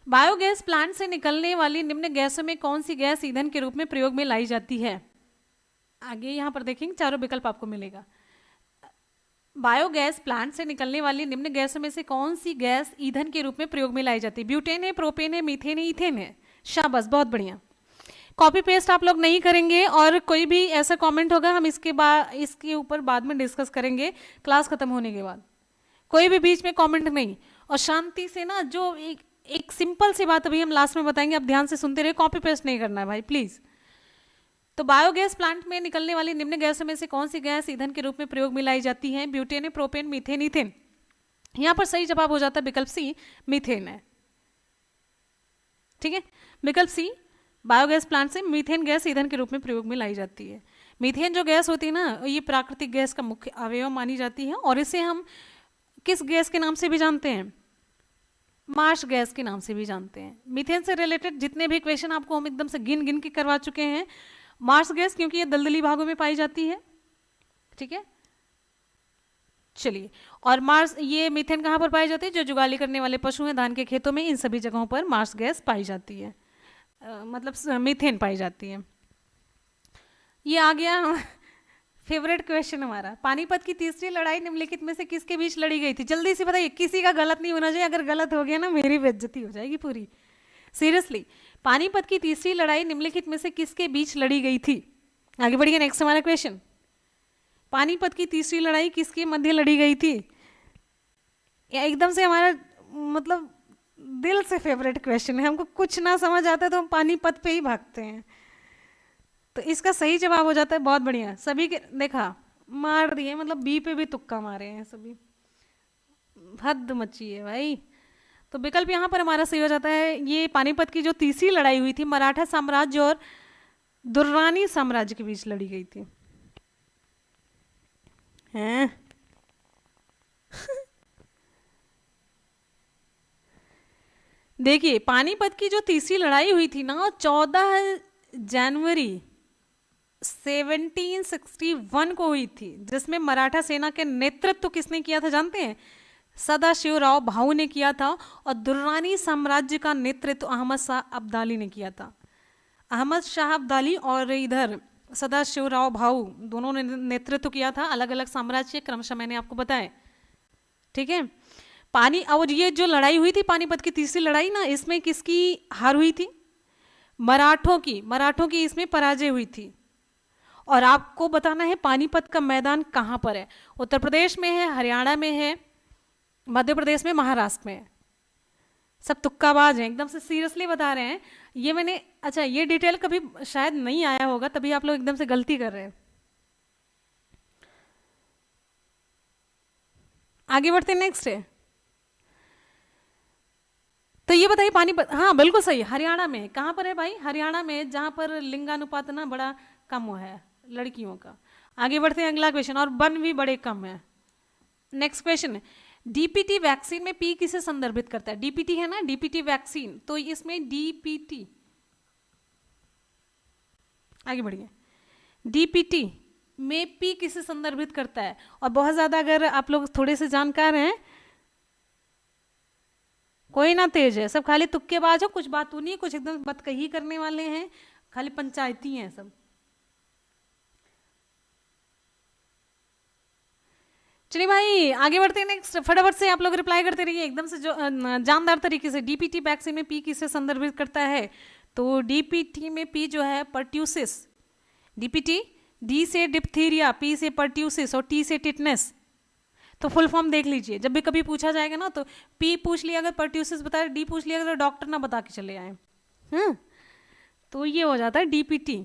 बायोगैस प्लांट से निकलने वाली निम्न गैसों में कौन सी गैस ईंधन के रूप में प्रयोग में लाई जाती है? आगे यहां पर देखेंगे, चारों विकल्प आपको मिलेगा। बायोगैस प्लांट से निकलने वाली निम्न गैसों में से कौन सी गैस ईंधन के रूप में प्रयोग में लाई जाती है? ब्यूटेन है, प्रोपेन है, मीथेन है, इथेन है। शाबाश, बहुत बढ़िया। कॉपी पेस्ट आप लोग नहीं करेंगे, और कोई भी ऐसा कमेंट होगा हम इसके ऊपर बाद में डिस्कस करेंगे क्लास खत्म होने के बाद। कोई भी बीच में कमेंट नहीं, और शांति से ना, जो एक सिंपल सी बात अभी हम लास्ट में बताएंगे, आप ध्यान से सुनते रहिए, कॉपी पेस्ट नहीं करना है भाई प्लीज। तो बायोगैस प्लांट में निकलने वाली निम्न गैसों में से कौन सी गैस ईंधन के रूप में प्रयोग में लाई जाती है? Butane, propane, methane, ethane. यहां पर सही जवाब हो जाता है विकल्प सी, मीथेन है। ठीक है, विकल्प सी, बायोगैस प्लांट से मीथेन गैस ईंधन के रूप में प्रयोग में लाई जाती है। मीथेन जो गैस होती है ना, ये प्राकृतिक गैस का मुख्य अवयव मानी जाती है, और इसे हम किस गैस के नाम से भी जानते हैं? मार्श गैस के नाम से भी जानते हैं। मीथेन से रिलेटेड जितने भी क्वेश्चन आपको हम एकदम से गिन गिन के करवा चुके हैं। मार्श गैस क्योंकि ये दलदली भागों में पाई जाती है। ठीक है, चलिए, और मार्स, ये मीथेन कहाँ पर पाई जाती है? जो जुगाली करने वाले पशु हैं धान के खेतों में, इन सभी जगहों पर मार्स गैस पाई जाती है, मतलब मीथेन पाई जाती है। ये आ गया फेवरेट क्वेश्चन हमारा। पानीपत की तीसरी लड़ाई निम्नलिखित में से किसके बीच लड़ी गई थी? जल्दी से बताइए, किसी का गलत नहीं होना चाहिए, अगर गलत हो गया ना मेरी बेइज्जती हो जाएगी पूरी। सीरियसली, पानीपत की तीसरी लड़ाई निम्नलिखित में से किसके बीच लड़ी गई थी? आगे बढ़िए, नेक्स्ट हमारा क्वेश्चन। पानीपत की तीसरी लड़ाई किसके मध्य लड़ी गई थी? या एकदम से हमारा मतलब दिल से फेवरेट क्वेश्चन है, हमको कुछ ना समझ आता है तो हम पानीपत पे ही भागते हैं। तो इसका सही जवाब हो जाता है, बहुत बढ़िया, सभी के देखा मार दिए, मतलब बी पे भी तुक्का मारे हैं सभी, हद मची है भाई। तो विकल्प यहाँ पर हमारा सही हो जाता है, ये पानीपत की जो तीसरी लड़ाई हुई थी, मराठा साम्राज्य और दुर्रानी साम्राज्य के बीच लड़ी गई थी। हैं देखिए, पानीपत की जो तीसरी लड़ाई हुई थी ना, 14 जनवरी 1761 को हुई थी, जिसमें मराठा सेना के नेतृत्व किसने किया था जानते हैं? सदाशिवराव भाऊ ने किया था, और दुर्रानी साम्राज्य का नेतृत्व अहमद शाह अब्दाली ने किया था। अहमद शाह अब्दाली और इधर सदाशिवराव भाऊ, दोनों ने नेतृत्व किया था, अलग अलग साम्राज्य क्रमशः मैंने आपको बताया। ठीक है, और ये जो लड़ाई हुई थी पानीपत की तीसरी लड़ाई ना, इसमें किसकी हार हुई थी? मराठों की इसमें पराजय हुई थी। और आपको बताना है पानीपत का मैदान कहाँ पर है। उत्तर प्रदेश में है, हरियाणा में है, मध्य प्रदेश में, महाराष्ट्र में है। सब तुक्काबाज हैं, एकदम से सीरियसली बता रहे हैं। ये मैंने, अच्छा ये डिटेल कभी शायद नहीं आया होगा, तभी आप लोग एकदम से गलती कर रहे हैं। आगे बढ़ते नेक्स्ट है। तो ये बताइए हाँ बिल्कुल सही, हरियाणा में। कहाँ पर है भाई? हरियाणा में, जहाँ पर लिंगानुपात ना बड़ा कम हुआ है लड़कियों का। आगे बढ़ते हैं, अगला क्वेश्चन, और वन भी बड़े कम है। नेक्स्ट क्वेश्चन है, डीपीटी वैक्सीन में पी किसे संदर्भित करता है? डीपीटी है ना, डीपीटी वैक्सीन, तो इसमें डीपीटी, आगे बढ़िए, डीपीटी में पी किसे संदर्भित करता है? और बहुत ज्यादा अगर आप लोग थोड़े से जानकार हैं, कोई ना तेज है, सब खाली तुक्केबाज हो, कुछ बात नहीं, कुछ एकदम बतकही करने वाले हैं, खाली पंचायती हैं सब। चलिए भाई आगे बढ़ते हैं, नेक्स्ट फटाफट से आप लोग रिप्लाई करते रहिए एकदम से जो जानदार तरीके से। डीपीटी वैक्सीन में पी किसे संदर्भित करता है? तो डीपीटी में पी जो है पर्ट्यूसिस, डीपीटी, डी से डिप्थीरिया, पी से पर्ट्यूसिस और टी से टिटनेस। तो फुल फॉर्म देख लीजिए, जब भी कभी पूछा जाएगा ना तो पी पूछ लिया अगर, पर्ट्यूसिस बताया, डी पूछ लिया अगर, डॉक्टर ना बता के चले आए। हाँ, तो ये हो जाता है डीपीटी,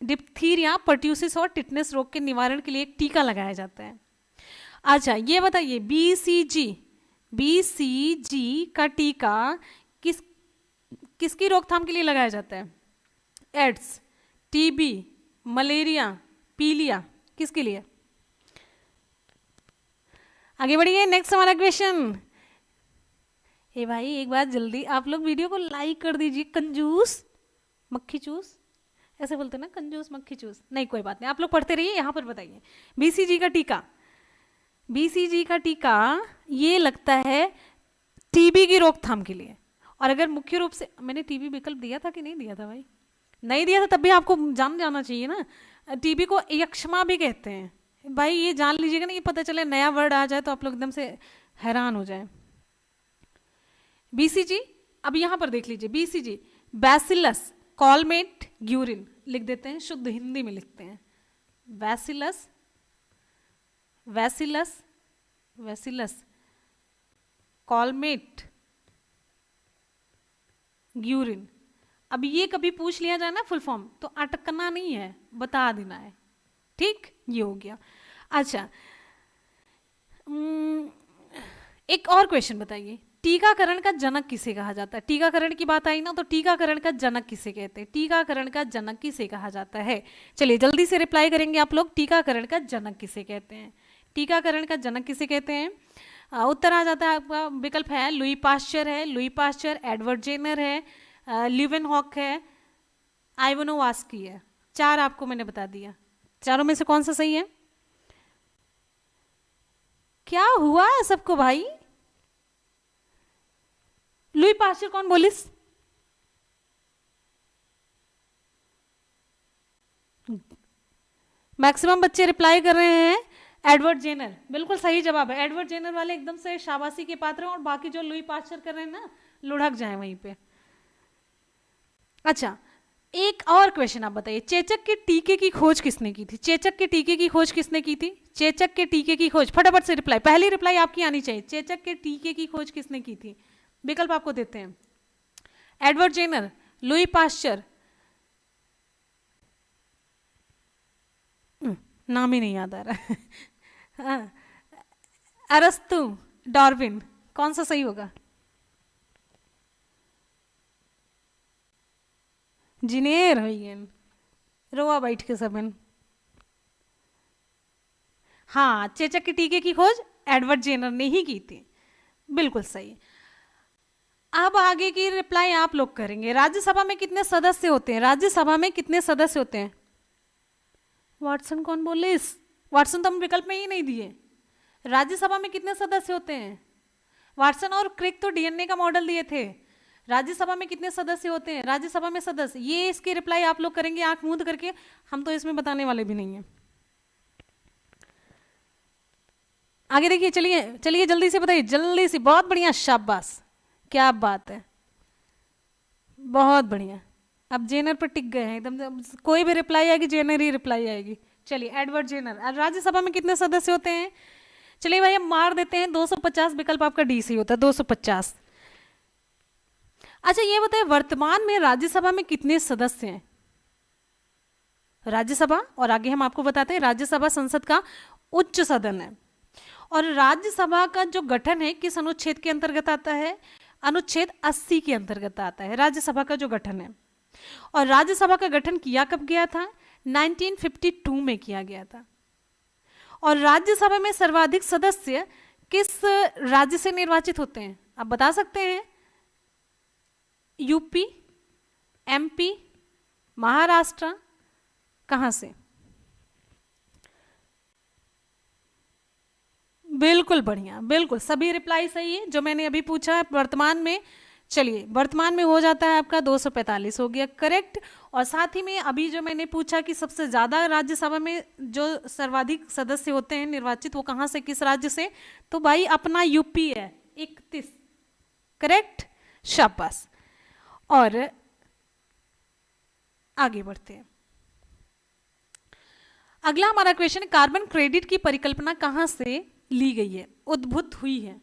डिप्थीरिया, पर्ट्यूसिस और टिटनेस रोग के निवारण के लिए एक टीका लगाया जाता है। अच्छा ये बताइए, बीसीजी, बीसीजी का टीका किसकी रोकथाम के लिए लगाया जाता है? एड्स, टीबी, मलेरिया, पीलिया, किसके लिए? आगे बढ़िए, नेक्स्ट हमारा क्वेश्चन। ए भाई एक बार जल्दी आप लोग वीडियो को लाइक कर दीजिए, कंजूस मक्खी चूस, ऐसे बोलते ना, कंजूस मक्खी चूस, नहीं कोई बात नहीं, आप लोग पढ़ते रहिए। यहाँ पर बताइए, बीसीजी का टीका, बीसीजी का टीका ये लगता है टीबी की रोकथाम के लिए। और अगर मुख्य रूप से, मैंने टीबी विकल्प दिया था कि नहीं दिया था भाई? नहीं दिया था, तब भी आपको जान जाना चाहिए ना। टीबी को यक्ष्मा भी कहते हैं भाई, ये जान लीजिएगा ना, ये पता चले नया वर्ड आ जाए तो आप लोग एकदम से हैरान हो जाए। बीसीजी, अब यहां पर देख लीजिए, बीसीजी बैसिलस कॉलमेट ग्यूरिन लिख देते हैं, शुद्ध हिंदी में लिखते हैं, बैसिलस, वैसिलस, वैसिलस कॉलमेट ग्यूरिन। अब ये कभी पूछ लिया जाए ना फुल फॉर्म, तो अटकना नहीं है, बता देना है, ठीक, ये हो गया। अच्छा एक और क्वेश्चन बताइए, टीकाकरण का जनक किसे कहा जाता है? टीकाकरण की बात आई ना, तो टीकाकरण का जनक किसे कहते हैं? टीकाकरण का जनक किसे कहा जाता है? चलिए जल्दी से रिप्लाई करेंगे आप लोग, टीकाकरण का जनक किसे कहते हैं? टीकाकरण का जनक किसे कहते हैं? उत्तर आ जाता है आपका, विकल्प है लुई पाश्चर है, लुई पाश्चर, एडवर्ड जेनर है, ल्यूवेनहॉक है, आइवानोवास्की है। चार आपको मैंने बता दिया, चारों में से कौन सा सही है? क्या हुआ है सबको भाई? लुई पाश्चर कौन बोलिस? मैक्सिमम बच्चे रिप्लाई कर रहे हैं एडवर्ड जेनर, बिल्कुल सही जवाब है। एडवर्ड जेनर वाले एकदम से शाबाशी के पात्र हैं, और बाकी जो लुई पाश्चर कर रहे हैं ना, लुढ़क जाए वहीं पे। अच्छा एक और क्वेश्चन आप बताइए, चेचक के टीके की खोज किसने की थी? चेचक के टीके की खोज किसने की थी? चेचक के टीके की खोज, फटाफट से रिप्लाई, पहली रिप्लाई आपकी आनी चाहिए। चेचक के टीके की खोज किसने की थी? विकल्प आपको देते हैं, एडवर्ड जेनर, लुई पाश्चर, नाम ही नहीं याद आ रहा अरस्तु, डार्विन, कौन सा सही होगा? जिनेर होइगन, रोआ बैठ के सबन। हाँ, चेचक के टीके की खोज एडवर्ड जेनर ने ही की थी, बिल्कुल सही। अब आगे की रिप्लाई आप लोग करेंगे। राज्यसभा में कितने सदस्य होते हैं? राज्यसभा में कितने सदस्य होते हैं? वाटसन कौन बोले इस? वाटसन तो हम विकल्प में ही नहीं दिए। राज्यसभा में कितने सदस्य होते हैं? वाटसन और क्रिक तो डीएनए का मॉडल दिए थे। राज्यसभा में कितने सदस्य होते हैं? राज्यसभा में सदस्य, ये इसकी रिप्लाई आप लोग करेंगे आंख मूंद करके, हम तो इसमें बताने वाले भी नहीं है। आगे देखिए, चलिए चलिए जल्दी से बताइए, जल्दी से, बहुत बढ़िया, शाबाश, क्या बात है, बहुत बढ़िया। अब जेनर पर टिक गए हैं एकदम, कोई भी रिप्लाई आएगी जेनर ही रिप्लाई आएगी। चलिए एडवर्ड जेनर। राज्यसभा में कितने सदस्य होते हैं? चलिए भाई हम मार देते हैं 250, विकल्प आपका डी सी होता है, 250। अच्छा ये बताइए, वर्तमान में राज्यसभा में कितने सदस्य हैं? राज्यसभा, और आगे हम आपको बताते हैं, राज्यसभा संसद का उच्च सदन है। और राज्यसभा का जो गठन है किस अनुच्छेद के अंतर्गत आता है? अनुच्छेद 80 के अंतर्गत आता है राज्यसभा का जो गठन है। और राज्यसभा का गठन किया कब गया था? 1952 में किया गया था। और राज्यसभा में सर्वाधिक सदस्य किस राज्य से निर्वाचित होते हैं? आप बता सकते हैं? यूपी, एमपी, महाराष्ट्र, कहां से? बिल्कुल बढ़िया, बिल्कुल सभी रिप्लाई सही है जो मैंने अभी पूछा है वर्तमान में। चलिए, वर्तमान में हो जाता है आपका 245 हो गया करेक्ट। और साथ ही में अभी जो मैंने पूछा कि सबसे ज्यादा राज्यसभा में जो सर्वाधिक सदस्य होते हैं निर्वाचित, वो कहां से, किस राज्य से? तो भाई अपना यूपी है, 31 करेक्ट, शाबाश। और आगे बढ़ते हैं। अगला हमारा क्वेश्चन है, कार्बन क्रेडिट की परिकल्पना कहां से ली गई है, उद्भूत हुई है?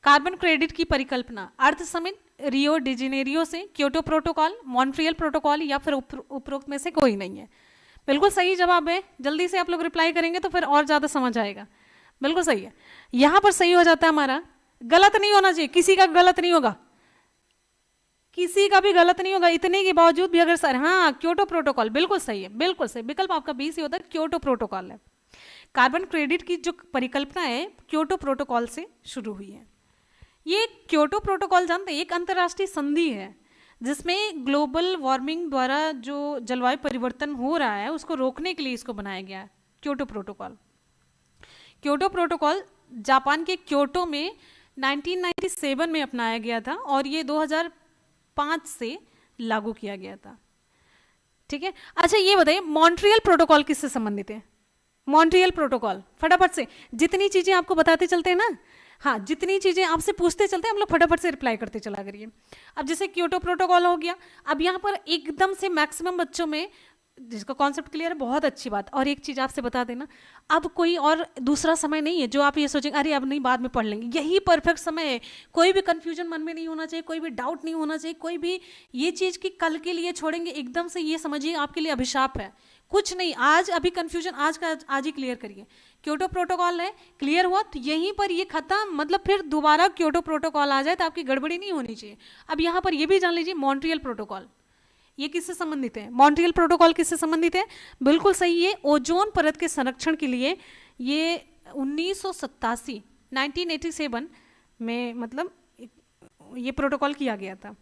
कार्बन क्रेडिट की परिकल्पना अर्थ समिट, रियो डी जेनेरियो से, क्योटो प्रोटोकॉल, मॉन्ट्रियल प्रोटोकॉल, या फिर उपरोक्त में से कोई नहीं है। बिल्कुल सही जवाब है। जल्दी से आप लोग रिप्लाई करेंगे तो फिर और ज्यादा समझ आएगा। बिल्कुल सही है, यहां पर सही हो जाता है हमारा। गलत नहीं होना चाहिए, किसी का गलत नहीं होगा, किसी का भी गलत नहीं होगा। इतने के बावजूद भी अगर सर, हाँ क्योटो प्रोटोकॉल बिल्कुल सही है, बिल्कुल सही। विकल्प आपका बी से होता है, क्योटो प्रोटोकॉल है। कार्बन क्रेडिट की जो परिकल्पना है क्योटो प्रोटोकॉल से शुरू हुई है। ये क्योटो प्रोटोकॉल जानते हैं, एक अंतर्राष्ट्रीय संधि है जिसमें ग्लोबल वार्मिंग द्वारा जो जलवायु परिवर्तन हो रहा है उसको रोकने के लिए इसको बनाया गया है Kyoto protocol. Kyoto protocol Japan के क्योटो में 1997 में अपनाया गया था और ये 2005 से लागू किया गया था। ठीक है, अच्छा ये बताइए मॉन्ट्रियल प्रोटोकॉल किससे संबंधित है? मॉन्ट्रियल प्रोटोकॉल, फटाफट से, जितनी चीजें आपको बताते चलते हैं ना, हाँ जितनी चीजें आपसे पूछते चलते हैं हम लोग फटाफट से रिप्लाई करते चला करिए। अब जैसे क्योटो प्रोटोकॉल हो गया, अब यहाँ पर एकदम से मैक्सिमम बच्चों में जिसका कॉन्सेप्ट क्लियर है, बहुत अच्छी बात। और एक चीज आपसे बता देना, अब कोई और दूसरा समय नहीं है जो आप ये सोचेंगे अरे अब नहीं बाद में पढ़ लेंगे, यही परफेक्ट समय है। कोई भी कंफ्यूजन मन में नहीं होना चाहिए, कोई भी डाउट नहीं होना चाहिए, कोई भी ये चीज की कल के लिए छोड़ेंगे एकदम से, ये समझिए आपके लिए अभिशाप है। कुछ नहीं, आज अभी कंफ्यूजन आज का आज ही क्लियर करिए। क्योटो प्रोटोकॉल है, क्लियर हुआ तो यहीं पर ये खत्म, मतलब फिर दोबारा क्योटो प्रोटोकॉल आ जाए तो आपकी गड़बड़ी नहीं होनी चाहिए। अब यहाँ पर ये भी जान लीजिए मॉन्ट्रियल प्रोटोकॉल, ये किससे संबंधित है? मॉन्ट्रियल प्रोटोकॉल किससे संबंधित है? बिल्कुल सही है, ओजोन परत के संरक्षण के लिए ये 1987 में मतलब ये प्रोटोकॉल किया गया था।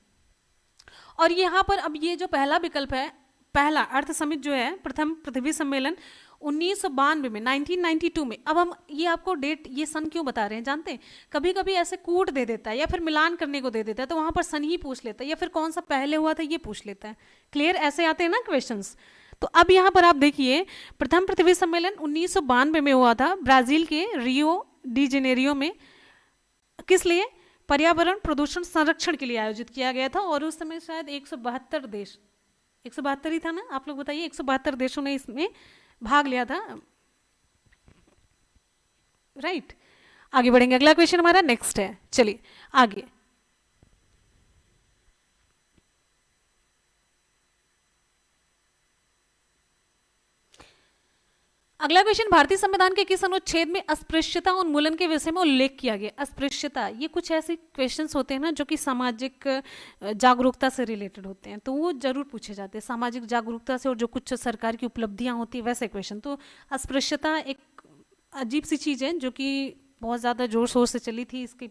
और यहाँ पर अब ये जो पहला विकल्प है, पहला अर्थ समिट जो है, प्रथम पृथ्वी सम्मेलन 1992 में, 1992 में। अब हम ये आपको डेट, ये सन क्यों बता रहे हैं जानते हैं? कभी कभी ऐसे कूट दे देता है या फिर मिलान करने को दे देता है, तो वहां पर सन ही पूछ लेता है या फिर कौन सा पहले हुआ था ये पूछ लेता है। क्लियर, ऐसे आते हैं ना क्वेश्चंस। तो अब यहाँ पर आप देखिए, प्रथम पृथ्वी सम्मेलन 1992 में हुआ था ब्राजील के रियो डी जेनेरियो में। किस लिए? पर्यावरण प्रदूषण संरक्षण के लिए आयोजित किया गया था। और उस समय शायद 172 देश, 172 ही था ना, आप लोग बताइए, 172 देशों ने इसमें भाग लिया था। राइट, आगे बढ़ेंगे। अगला क्वेश्चन हमारा नेक्स्ट है, चलिए आगे। अगला क्वेश्चन, भारतीय संविधान के किस अनुच्छेद में अस्पृश्यता उन्मूलन के विषय में उल्लेख किया गया? अस्पृश्यता, ये कुछ ऐसे क्वेश्चंस होते हैं ना जो कि सामाजिक जागरूकता से रिलेटेड होते हैं, तो वो जरूर पूछे जाते हैं। सामाजिक जागरूकता से और जो कुछ सरकार की उपलब्धियां होती है वैसे क्वेश्चन। तो अस्पृश्यता एक अजीब सी चीज़ है जो कि बहुत ज़्यादा जोर शोर से चली थी। इसके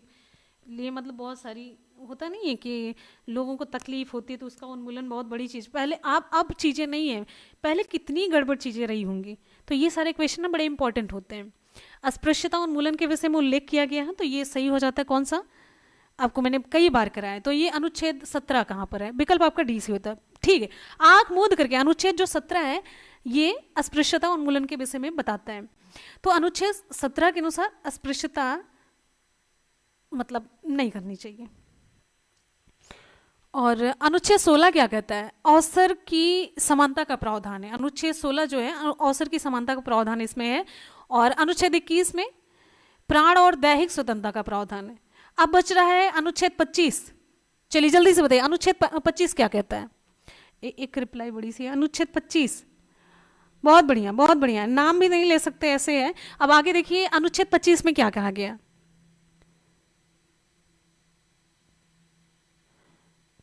लिए मतलब बहुत सारी होता नहीं है कि लोगों को तकलीफ होती है, तो उसका उन्मूलन बहुत बड़ी चीज़। पहले अब चीज़ें नहीं है, पहले कितनी गड़बड़ चीज़ें रही होंगी। तो ये सारे क्वेश्चन ना बड़े इंपॉर्टेंट होते हैं। अस्पृश्यता उन्मूलन के विषय में उल्लेख किया गया है, तो ये सही हो जाता है। कौन सा? आपको मैंने कई बार कराया। तो ये अनुच्छेद 17 कहाँ पर है? विकल्प आपका डी से होता है। ठीक है, आंख मूंद करके अनुच्छेद जो 17 है ये अस्पृश्यता उन्मूलन के विषय में बताता है। तो अनुच्छेद 17 के अनुसार अस्पृश्यता मतलब नहीं करनी चाहिए। और अनुच्छेद 16 क्या कहता है? अवसर की समानता का प्रावधान है। अनुच्छेद 16 जो है अवसर की समानता का प्रावधान इसमें है। और अनुच्छेद 21 में प्राण और दैहिक स्वतंत्रता का प्रावधान है। अब बच रहा है अनुच्छेद 25। चलिए जल्दी से बताइए अनुच्छेद 25 क्या कहता है? एक रिप्लाई बड़ी सी है, अनुच्छेद 25। बहुत बढ़िया, बहुत बढ़िया, नाम भी नहीं ले सकते ऐसे है। अब आगे देखिए अनुच्छेद 25 में क्या कहा गया?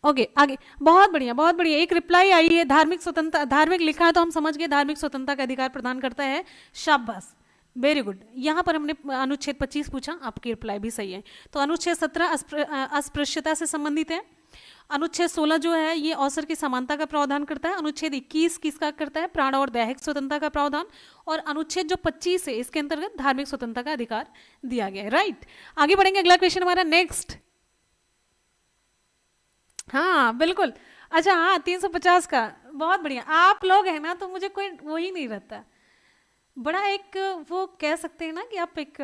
ओके आगे, बहुत बढ़िया बहुत बढ़िया, एक रिप्लाई आई है, धार्मिक स्वतंत्रता, धार्मिक लिखा है तो हम समझ गए धार्मिक स्वतंत्रता का अधिकार प्रदान करता है, शाबाश, वेरी गुड। यहाँ पर हमने अनुच्छेद 25 पूछा, आपकी रिप्लाई भी सही है। तो अनुच्छेद 17 अस्पृश्यता से संबंधित है। अनुच्छेद 16 जो है ये अवसर की समानता का प्रावधान करता है। अनुच्छेद 21 किसका करता है, प्राण और दैहिक स्वतंत्रता का प्रावधान। और अनुच्छेद जो 25 है इसके अंतर्गत धार्मिक स्वतंत्रता का अधिकार दिया गया है, राइट। आगे बढ़ेंगे, अगला क्वेश्चन हमारा नेक्स्ट। हाँ बिल्कुल, अच्छा हाँ 350 का, बहुत बढ़िया। आप लोग हैं ना तो मुझे कोई वो ही नहीं रहता, बड़ा एक वो कह सकते हैं ना कि आप एक,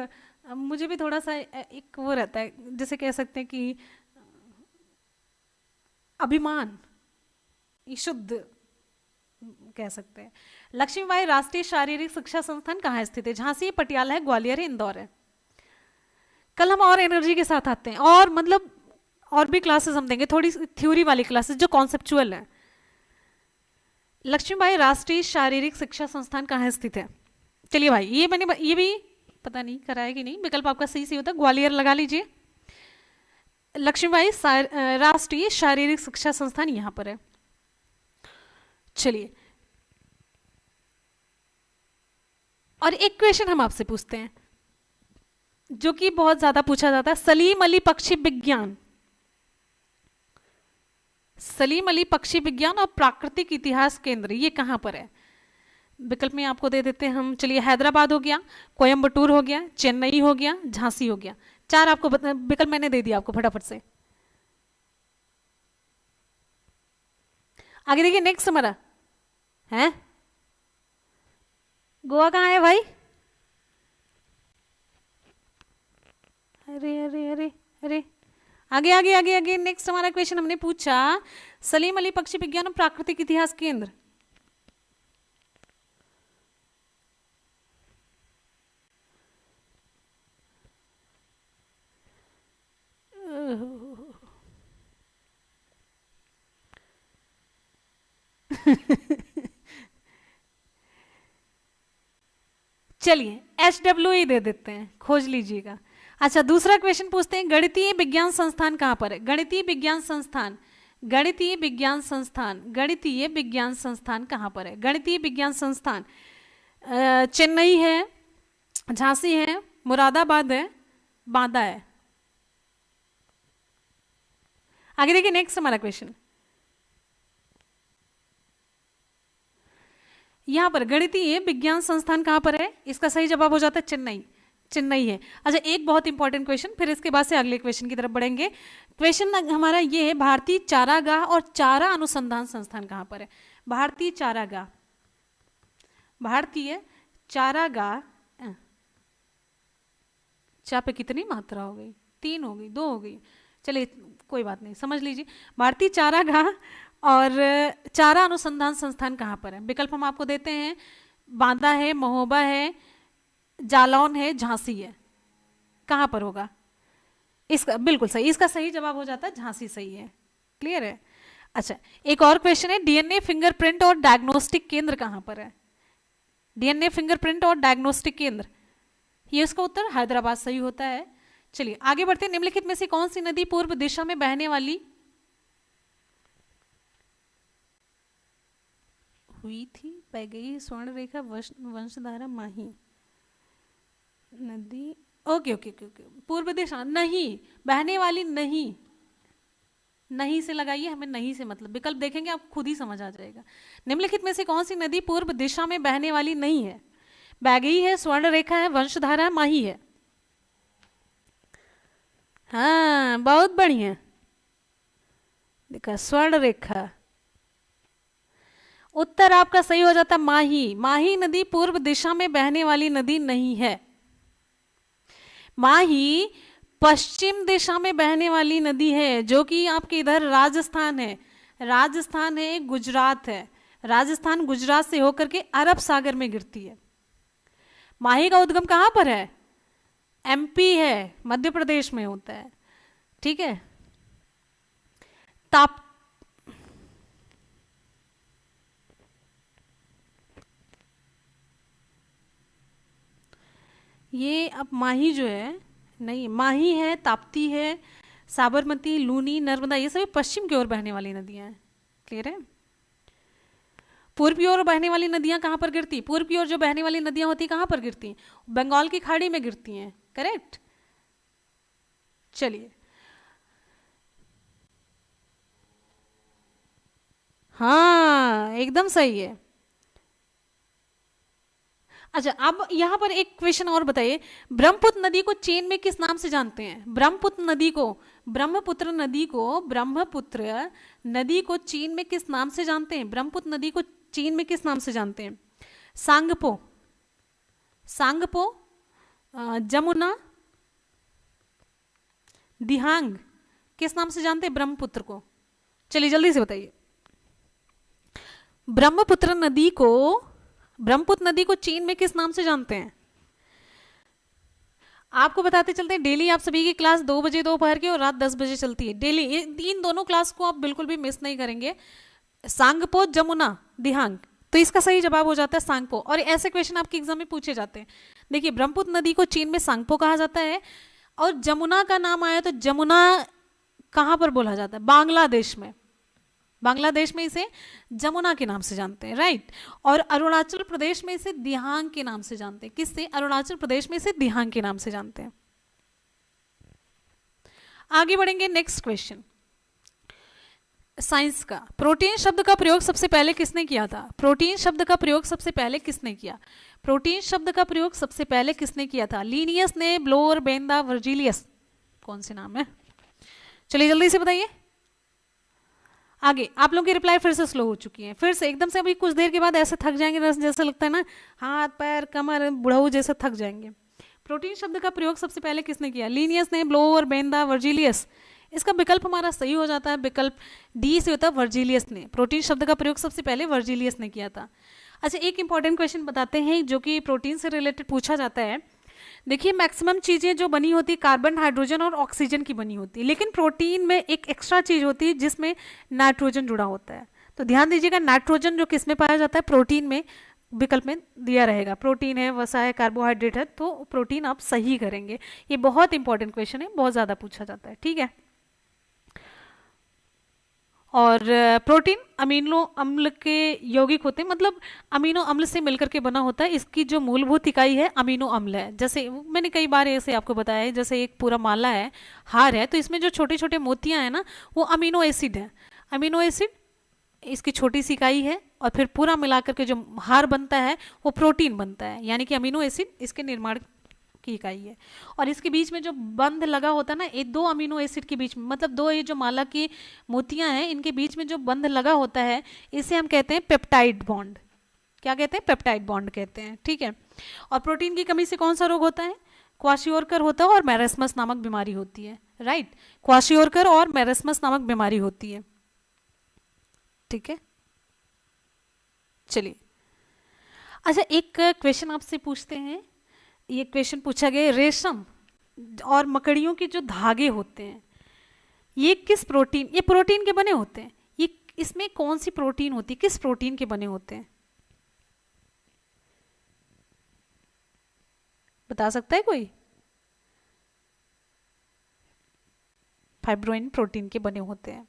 मुझे भी थोड़ा सा एक वो रहता है, जैसे कह सकते हैं कि अभिमान, ये शुद्ध कह सकते हैं। लक्ष्मीबाई राष्ट्रीय शारीरिक शिक्षा संस्थान कहाँ स्थित है, झांसी, पटियाला है, ग्वालियर है, इंदौर है। कल हम और एनर्जी के साथ आते हैं, और मतलब और भी क्लासेस हम देंगे, थोड़ी थ्योरी वाली क्लासेस जो कॉन्सेप्चुअल है। लक्ष्मीबाई राष्ट्रीय शारीरिक शिक्षा संस्थान कहाँ स्थित है, चलिए भाई ये मैंने ये भी पता नहीं कराया कि नहीं, विकल्प आपका सही होता है, ग्वालियर लगा लीजिए। लक्ष्मीबाई राष्ट्रीय शारीरिक शिक्षा संस्थान यहां पर है। चलिए, और एक क्वेश्चन हम आपसे पूछते हैं जो कि बहुत ज्यादा पूछा जाता है, सलीम अली पक्षी विज्ञान, सलीम अली पक्षी विज्ञान और प्राकृतिक इतिहास केंद्र ये कहां पर है। विकल्प में आपको दे देते हैं हम, चलिए हैदराबाद हो गया, कोयम्बटूर हो गया, चेन्नई हो गया, झांसी हो गया। चार आपको विकल्प मैंने दे दिया आपको फटाफट से। आगे देखिए नेक्स्ट हमारा है, गोवा कहाँ है भाई, अरे अरे अरे अरे, आगे आगे आगे आगे नेक्स्ट हमारा क्वेश्चन हमने पूछा, सलीम अली पक्षी विज्ञान और प्राकृतिक इतिहास केंद्र, चलिए HWE दे देते हैं, खोज लीजिएगा। अच्छा दूसरा क्वेश्चन पूछते हैं, गणितीय विज्ञान संस्थान कहाँ पर है, गणितीय विज्ञान संस्थान, गणितीय विज्ञान संस्थान, गणितीय विज्ञान संस्थान कहाँ पर है, गणितीय विज्ञान संस्थान चेन्नई है, झांसी है, मुरादाबाद है, बांदा है। आगे देखिए नेक्स्ट हमारा क्वेश्चन, यहां पर गणितीय विज्ञान संस्थान कहां पर है, इसका सही जवाब हो जाता है चेन्नई, चेन्नई है। अच्छा एक बहुत इंपॉर्टेंट क्वेश्चन, फिर इसके बाद से अगले क्वेश्चन की तरफ बढ़ेंगे। क्वेश्चन हमारा ये है, भारतीय चारागाह और चारा अनुसंधान संस्थान कहां पर है, भारतीय चारागाह, भारतीय चारागाह, चा पे कितनी मात्रा हो गई, 3 हो गई, 2 हो गई, चलिए कोई बात नहीं, समझ लीजिए। भारतीय चारागाह और चारा अनुसंधान संस्थान कहाँ पर है, विकल्प हम आपको देते हैं, बांदा है, महोबा है, जालौन है, झांसी है, कहाँ पर होगा इसका, बिल्कुल सही, इसका सही जवाब हो जाता है झांसी, सही है, क्लियर है। अच्छा एक और क्वेश्चन है, डीएनए फिंगरप्रिंट और डायग्नोस्टिक केंद्र कहाँ पर है, डीएनए फिंगरप्रिंट और डायग्नोस्टिक केंद्र, ये इसका उत्तर हैदराबाद सही होता है। चलिए आगे बढ़ते हैं, निम्नलिखित में से कौन सी नदी पूर्व दिशा में बहने वाली हुई थी, बह गई स्वर्ण रेखा, वंशधारा, माही नदी, ओके ओके ओके ओके, पूर्व दिशा, नहीं बहने वाली, नहीं, नहीं से लगाइए, हमें नहीं से मतलब, विकल्प देखेंगे आप खुद ही समझ आ जाएगा। निम्नलिखित में से कौन सी नदी पूर्व दिशा में बहने वाली नहीं है, बह गई है, स्वर्ण रेखा है, वंशधारा है, माही है। हाँ बहुत बढ़िया, देखा स्वर्ण रेखा, उत्तर आपका सही हो जाता माही, माही नदी पूर्व दिशा में बहने वाली नदी नहीं है, माही पश्चिम दिशा में बहने वाली नदी है, जो कि आपके इधर राजस्थान है, राजस्थान है, गुजरात है, राजस्थान गुजरात से होकर के अरब सागर में गिरती है। माही का उद्गम कहां पर है, MP है, मध्य प्रदेश में होता है, ठीक है। ताप ये अब माही जो है, नहीं माही है, ताप्ती है, साबरमती, लूनी, नर्मदा, ये सभी पश्चिम की ओर बहने वाली नदियां हैं। क्लियर है? पूर्व की ओर बहने वाली नदियां कहाँ पर गिरती? पूर्व की ओर जो बहने वाली नदियां होती कहाँ पर गिरती? बंगाल की खाड़ी में गिरती हैं। करेक्ट। चलिए, हाँ एकदम सही है। अच्छा, अब यहाँ पर एक क्वेश्चन और बताइए, ब्रह्मपुत्र नदी को चीन में किस नाम से जानते हैं? ब्रह्मपुत्र नदी को, ब्रह्मपुत्र नदी को चीन में किस नाम से जानते हैं? ब्रह्मपुत्र नदी को चीन में किस नाम से जानते हैं? सांगपो, सांगपो, जमुना, दिहांग, किस नाम से जानते हैं ब्रह्मपुत्र को? चलिए जल्दी से बताइए। ब्रह्मपुत्र नदी को चीन में किस नाम से जानते हैं? आपको बताते चलते हैं, डेली आप सभी की क्लास 2 बजे दोपहर की और रात 10 बजे चलती है डेली। इन दोनों क्लास को आप बिल्कुल भी मिस नहीं करेंगे। सांगपो, जमुना, दिहांग, तो इसका सही जवाब हो जाता है सांगपो। और ऐसे क्वेश्चन आपके एग्जाम में पूछे जाते हैं। देखिए, ब्रह्मपुत्र नदी को चीन में सांगपो कहा जाता है, और जमुना का नाम आया तो जमुना कहाँ पर बोला जाता है? बांग्लादेश में। बांग्लादेश में इसे जमुना के नाम से जानते हैं, राइट। और अरुणाचल प्रदेश में इसे दिहांग के नाम से जानते हैं। किससे? अरुणाचल प्रदेश में इसे दिहांग के नाम से जानते हैं। आगे बढ़ेंगे, नेक्स्ट क्वेश्चन साइंस का। प्रोटीन शब्द का प्रयोग सबसे पहले किसने किया था? प्रोटीन शब्द का प्रयोग सबसे पहले किसने किया? प्रोटीन शब्द का प्रयोग सबसे पहले किसने किया था? लीनियस ने, ब्लोर, बेंदा, वर्जिलियस, कौन से नाम है? चलिए जल्दी से बताइए। आगे आप लोगों की रिप्लाई फिर से स्लो हो चुकी है, फिर से एकदम से। अभी कुछ देर के बाद ऐसे थक जाएंगे, जैसे लगता है ना हाथ पैर कमर बुढ़ाऊ जैसे थक जाएंगे। प्रोटीन शब्द का प्रयोग सबसे पहले किसने किया? लीनियस ने, ब्लोर, बेंदा, वर्जिलियस। इसका विकल्प हमारा सही हो जाता है, विकल्प डी से होता है वर्जिलियस ने। प्रोटीन शब्द का प्रयोग सबसे पहले वर्जिलियस ने किया था। अच्छा, एक इंपॉर्टेंट क्वेश्चन बताते हैं जो कि प्रोटीन से रिलेटेड पूछा जाता है। देखिए, मैक्सिमम चीज़ें जो बनी होती है कार्बन, हाइड्रोजन और ऑक्सीजन की बनी होती है, लेकिन प्रोटीन में एक एक्स्ट्रा चीज़ होती है जिसमें नाइट्रोजन जुड़ा होता है। तो ध्यान दीजिएगा, नाइट्रोजन जो किस में पाया जाता है? प्रोटीन में। विकल्प में दिया रहेगा, प्रोटीन है, वसा है, कार्बोहाइड्रेट है, तो प्रोटीन आप सही करेंगे। ये बहुत इंपॉर्टेंट क्वेश्चन है, बहुत ज़्यादा पूछा जाता है, ठीक है। और प्रोटीन अमीनो अम्ल के यौगिक होते हैं, मतलब अमीनो अम्ल से मिलकर के बना होता है। इसकी जो मूलभूत इकाई है अमीनो अम्ल है। जैसे मैंने कई बार ऐसे आपको बताया है, जैसे एक पूरा माला है, हार है, तो इसमें जो छोटे छोटे मोतियां हैं ना, वो अमीनो एसिड है। अमीनो एसिड इसकी छोटी सी इकाई है, और फिर पूरा मिलाकर के जो हार बनता है वो प्रोटीन बनता है। यानी कि अमीनो एसिड इसके निर्माण की इकाई है। और इसके बीच में जो बंध लगा होता है ना, ये दो अमीनो एसिड के बीच में, मतलब दो ये जो माला की मोतियां हैं, इनके बीच में जो बंध लगा होता है, इसे हम कहते हैं पेप्टाइड बॉन्ड। क्या कहते हैं? पेप्टाइड बॉन्ड कहते हैं, ठीक है। और प्रोटीन की कमी से कौन सा रोग होता है? क्वाशियोरकर होता है और मैरेस्मस नामक बीमारी होती है, राइट। क्वाशियोरकर और मैरेस्मस नामक बीमारी होती है, ठीक है। चलिए, अच्छा एक क्वेश्चन आपसे पूछते हैं। ये क्वेश्चन पूछा गया, रेशम और मकड़ियों के जो धागे होते हैं, ये किस प्रोटीन, ये प्रोटीन के बने होते हैं? ये इसमें कौन सी प्रोटीन होती है, किस प्रोटीन के बने होते हैं? बता सकता है कोई? फाइब्रोइन प्रोटीन के बने होते हैं।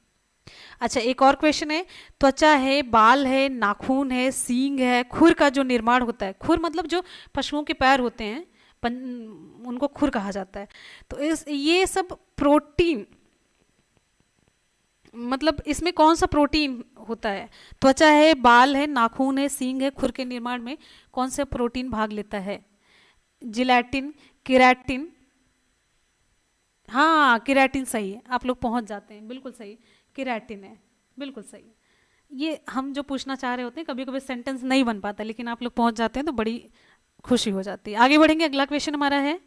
अच्छा, एक और क्वेश्चन है, त्वचा है, बाल है, नाखून है, सींग है, खुर का जो निर्माण होता है, खुर मतलब जो पशुओं के पैर होते हैं, उनको खुर कहा जाता है। तो ये सब प्रोटीन, मतलब इसमें कौन सा प्रोटीन होता है? त्वचा है, बाल है, नाखून है, सींग है, खुर के निर्माण में कौन सा प्रोटीन भाग लेता है? Gelatin, keratin. हाँ, केराटिन सही है, आप लोग पहुंच जाते हैं, बिल्कुल सही, केराटिन है, बिल्कुल सही। ये हम जो पूछना चाह रहे होते हैं, कभी कभी सेंटेंस नहीं बन पाता, लेकिन आप लोग पहुंच जाते हैं तो बड़ी खुशी हो जाती है। आगे बढ़ेंगे, अगला क्वेश्चन हमारा है,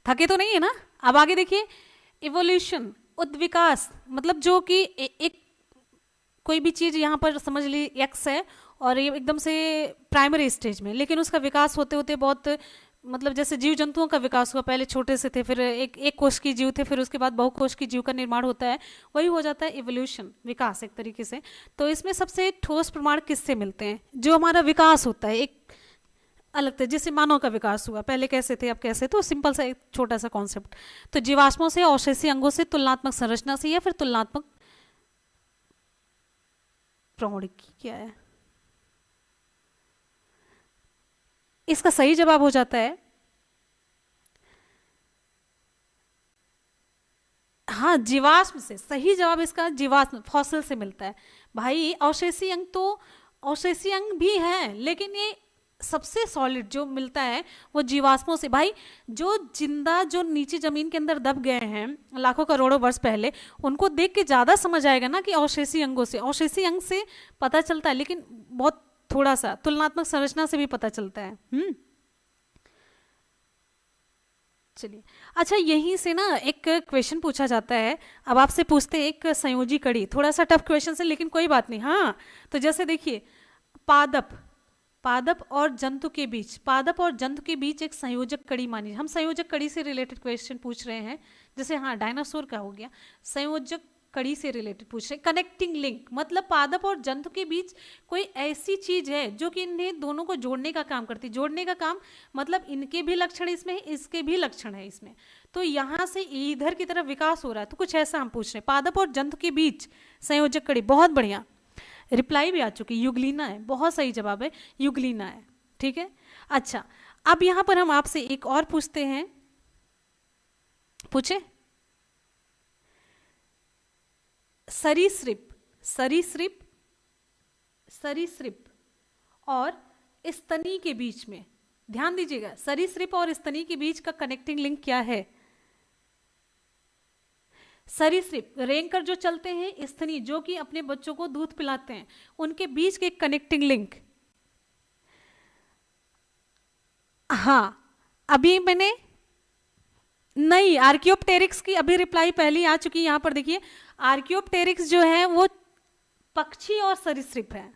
थके तो नहीं है ना? अब आगे देखिए, इवोल्यूशन, उद्विकास, मतलब जो कि एक कोई भी चीज यहाँ पर समझ ली एक्स है और ये एकदम से प्राइमरी स्टेज में, लेकिन उसका विकास होते होते बहुत, मतलब जैसे जीव जंतुओं का विकास हुआ, पहले छोटे से थे, फिर एक कोश की जीव थे, फिर उसके बाद बहुकोश की जीव का निर्माण होता है, वही हो जाता है इवोल्यूशन, विकास एक तरीके से। तो इसमें सबसे ठोस प्रमाण किससे मिलते हैं? जो हमारा विकास होता है, एक अलग थे, जैसे मानव का विकास हुआ, पहले कैसे थे अब कैसे, तो सिंपल सा एक छोटा सा कॉन्सेप्ट। तो जीवाश्मों से, अवशेषीय अंगों से, तुलनात्मक संरचना से, या फिर तुलनात्मक प्रौढ़िकी क्या है? इसका सही जवाब हो जाता है, हाँ, जीवाश्म से। सही जवाब इसका जीवाश्म, फॉसिल से मिलता है। भाई अवशेषीय अंग तो अवशेषीय अंग भी है, लेकिन ये सबसे सॉलिड जो मिलता है वो जीवाश्मों से। भाई जो जिंदा, जो नीचे जमीन के अंदर दब गए हैं लाखों करोड़ों वर्ष पहले, उनको देख के ज्यादा समझ आएगा ना कि अवशेषीय अंगों से, अवशेषीय अंग से पता चलता है, लेकिन बहुत थोड़ा सा तुलनात्मक संरचना से भी पता चलता है। चलिए, अच्छा यहीं से ना एक क्वेश्चन पूछा जाता है। अब आपसे पूछते हैं एक संयोजी कड़ी, थोड़ा सा टफ क्वेश्चन है लेकिन कोई बात नहीं। हाँ, तो जैसे देखिए, पादप, पादप और जंतु के बीच, पादप और जंतु के बीच एक संयोजक कड़ी मानी, हम संयोजक कड़ी से रिलेटेड क्वेश्चन पूछ रहे हैं। जैसे हाँ, डायनासोर का हो गया, संयोजक कड़ी से रिलेटेड पूछ रहे, कनेक्टिंग लिंक, मतलब पादप और जंतु के बीच कोई ऐसी चीज है जो कि इन्हें दोनों को जोड़ने का काम करती है। जोड़ने का काम मतलब इनके भी लक्षण इसमें है, इसके भी लक्षण है इसमें, तो यहां से इधर की तरफ विकास हो रहा है। तो कुछ ऐसा हम पूछ रहे हैं, पादप और जंतु के बीच संयोजक कड़ी। बहुत बढ़िया, रिप्लाई भी आ चुकी, युगलीना है, बहुत सही जवाब है, युगलीना है। ठीक है, अच्छा अब यहां पर हम आपसे एक और पूछते हैं, पूछे, सरीसृप, सरीसृप, सरीसृप और स्तनी के बीच में, ध्यान दीजिएगा, सरीसृप और स्तनी के बीच का कनेक्टिंग लिंक क्या है? सरीसृप रेंगकर जो चलते हैं, स्तनी जो कि अपने बच्चों को दूध पिलाते हैं, उनके बीच के कनेक्टिंग लिंक। हाँ, अभी मैंने नहीं, आर्कियोप्टेरिक्स की अभी रिप्लाई पहले आ चुकी है। यहां पर देखिए, आर्कियोप्टेरिक्स जो है वो पक्षी और सरीसृप है,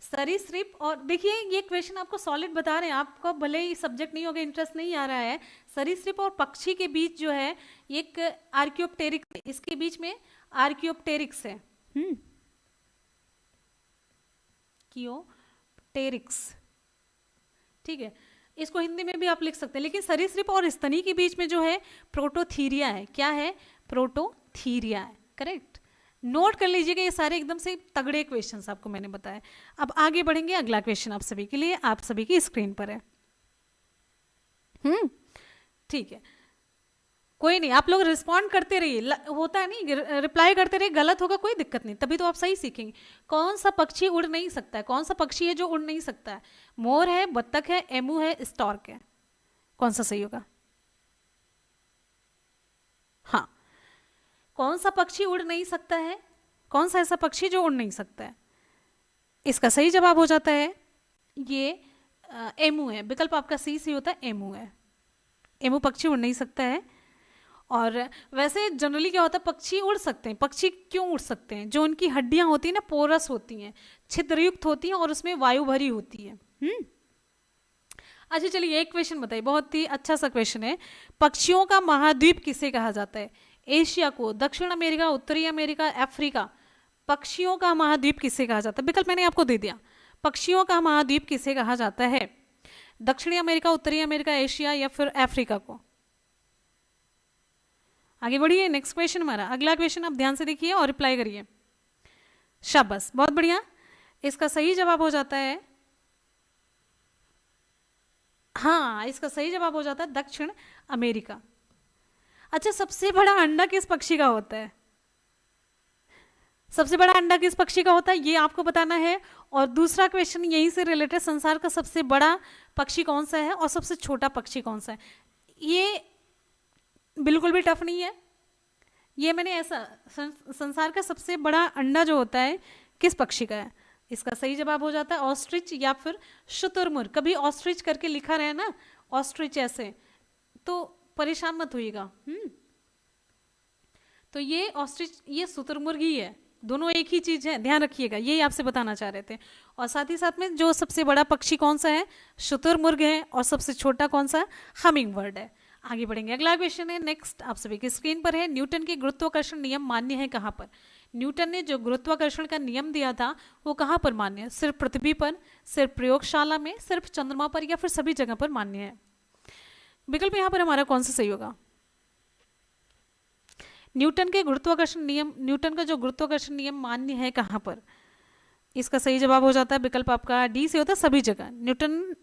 सरीसृप। और देखिए ये क्वेश्चन आपको सॉलिड बता रहे हैं, आपको भले ही सब्जेक्ट नहीं होगा, इंटरेस्ट नहीं आ रहा है, सरीसृप और पक्षी के बीच जो है एक आर्कियोप्टेरिक्स, इसके बीच में आर्कियोप्टेरिक्स है। कियोप्टेरिक्स, ठीक है, इसको हिंदी में भी आप लिख सकते हैं। लेकिन सरीसृप और स्तनी के बीच में जो है प्रोटोथीरिया है। क्या है? प्रोटोथीरिया है, करेक्ट। नोट कर लीजिएगा, ये सारे एकदम से तगड़े क्वेश्चंस आपको मैंने बताए। अब आगे बढ़ेंगे, अगला क्वेश्चन आप सभी के लिए, आप सभी की स्क्रीन पर है। ठीक है, कोई नहीं, आप लोग रिस्पॉन्ड करते रहिए, होता है नहीं, रिप्लाई करते रहिए, गलत होगा कोई दिक्कत नहीं, तभी तो आप सही सीखेंगे। कौन सा पक्षी उड़ नहीं सकता है? कौन सा पक्षी है जो उड़ नहीं सकता है? मोर है, बत्तख है, एमू है, स्टॉर्क है, कौन सा सही होगा? हाँ, कौन सा पक्षी उड़ नहीं सकता है? कौन सा ऐसा पक्षी जो उड़ नहीं सकता है? इसका सही जवाब हो जाता है ये एमू है, विकल्प आपका सी सी होता है, एमू है। एमू पक्षी उड़ नहीं सकता है। और वैसे जनरली क्या होता है, पक्षी उड़ सकते हैं। पक्षी क्यों उड़ सकते हैं? जो उनकी हड्डियां होती हैं ना, पोरस होती हैं, छिद्रयुक्त होती हैं और उसमें वायु भरी होती है। अच्छा चलिए, एक क्वेश्चन बताइए, बहुत ही अच्छा सा क्वेश्चन है। पक्षियों का महाद्वीप किसे कहा जाता है? एशिया को, दक्षिण अमेरिका, उत्तरी अमेरिका, अफ्रीका, पक्षियों का महाद्वीप किसे कहा जाता है? विकल्प मैंने आपको दे दिया। पक्षियों का महाद्वीप किसे कहा जाता है? दक्षिणी अमेरिका, उत्तरी अमेरिका, एशिया या फिर अफ्रीका को? आगे बढ़िए, नेक्स्ट क्वेश्चन हमारा, अगला क्वेश्चन आप ध्यान से देखिए और रिप्लाई करिए। शाबाश, बहुत बढ़िया, इसका सही जवाब हो जाता है, हाँ इसका सही जवाब हो जाता है दक्षिण अमेरिका। अच्छा, सबसे बड़ा अंडा किस पक्षी का होता है? सबसे बड़ा अंडा किस पक्षी का होता है ये आपको बताना है। और दूसरा क्वेश्चन यहीं से रिलेटेड, संसार का सबसे बड़ा पक्षी कौन सा है और सबसे छोटा पक्षी कौन सा है? ये बिल्कुल भी टफ नहीं है, ये मैंने ऐसा, संसार का सबसे बड़ा अंडा जो होता है किस पक्षी का है? इसका सही जवाब हो जाता है ऑस्ट्रिच या फिर शुतुरमुर्ग। कभी ऑस्ट्रिच करके लिखा रहे ना, ऑस्ट्रिच ऐसे, तो परेशान मत होइएगा। तो ये ऑस्ट्रिच, ये शुतुरमुर्ग ही है, दोनों एक ही चीज है, ध्यान रखिएगा, यही आपसे बताना चाह रहे थे। और साथ ही साथ में जो सबसे बड़ा पक्षी कौन सा है? शुतुरमुर्ग है, और सबसे छोटा कौन सा? हमिंग बर्ड है। आगे बढ़ेंगे, अगला क्वेश्चन है नेक्स्ट, आप सभी की स्क्रीन पर है। न्यूटन के गुरुत्वाकर्षण नियम मान्य है कहाँ पर? न्यूटन ने जो गुरुत्वाकर्षण का नियम दिया था वो कहाँ पर मान्य है? सिर्फ पृथ्वी पर, सिर्फ प्रयोगशाला में, सिर्फ चंद्रमा पर, या फिर सभी जगह पर मान्य है? विकल्प यहाँ पर हमारा कौन सा सही होगा? न्यूटन का जो गुरुत्वाकर्षण नियम मान्य है कहाँ पर? इसका सही जवाब हो जाता है विकल्प आपका डी से होता है सभी जगह। न्यूटन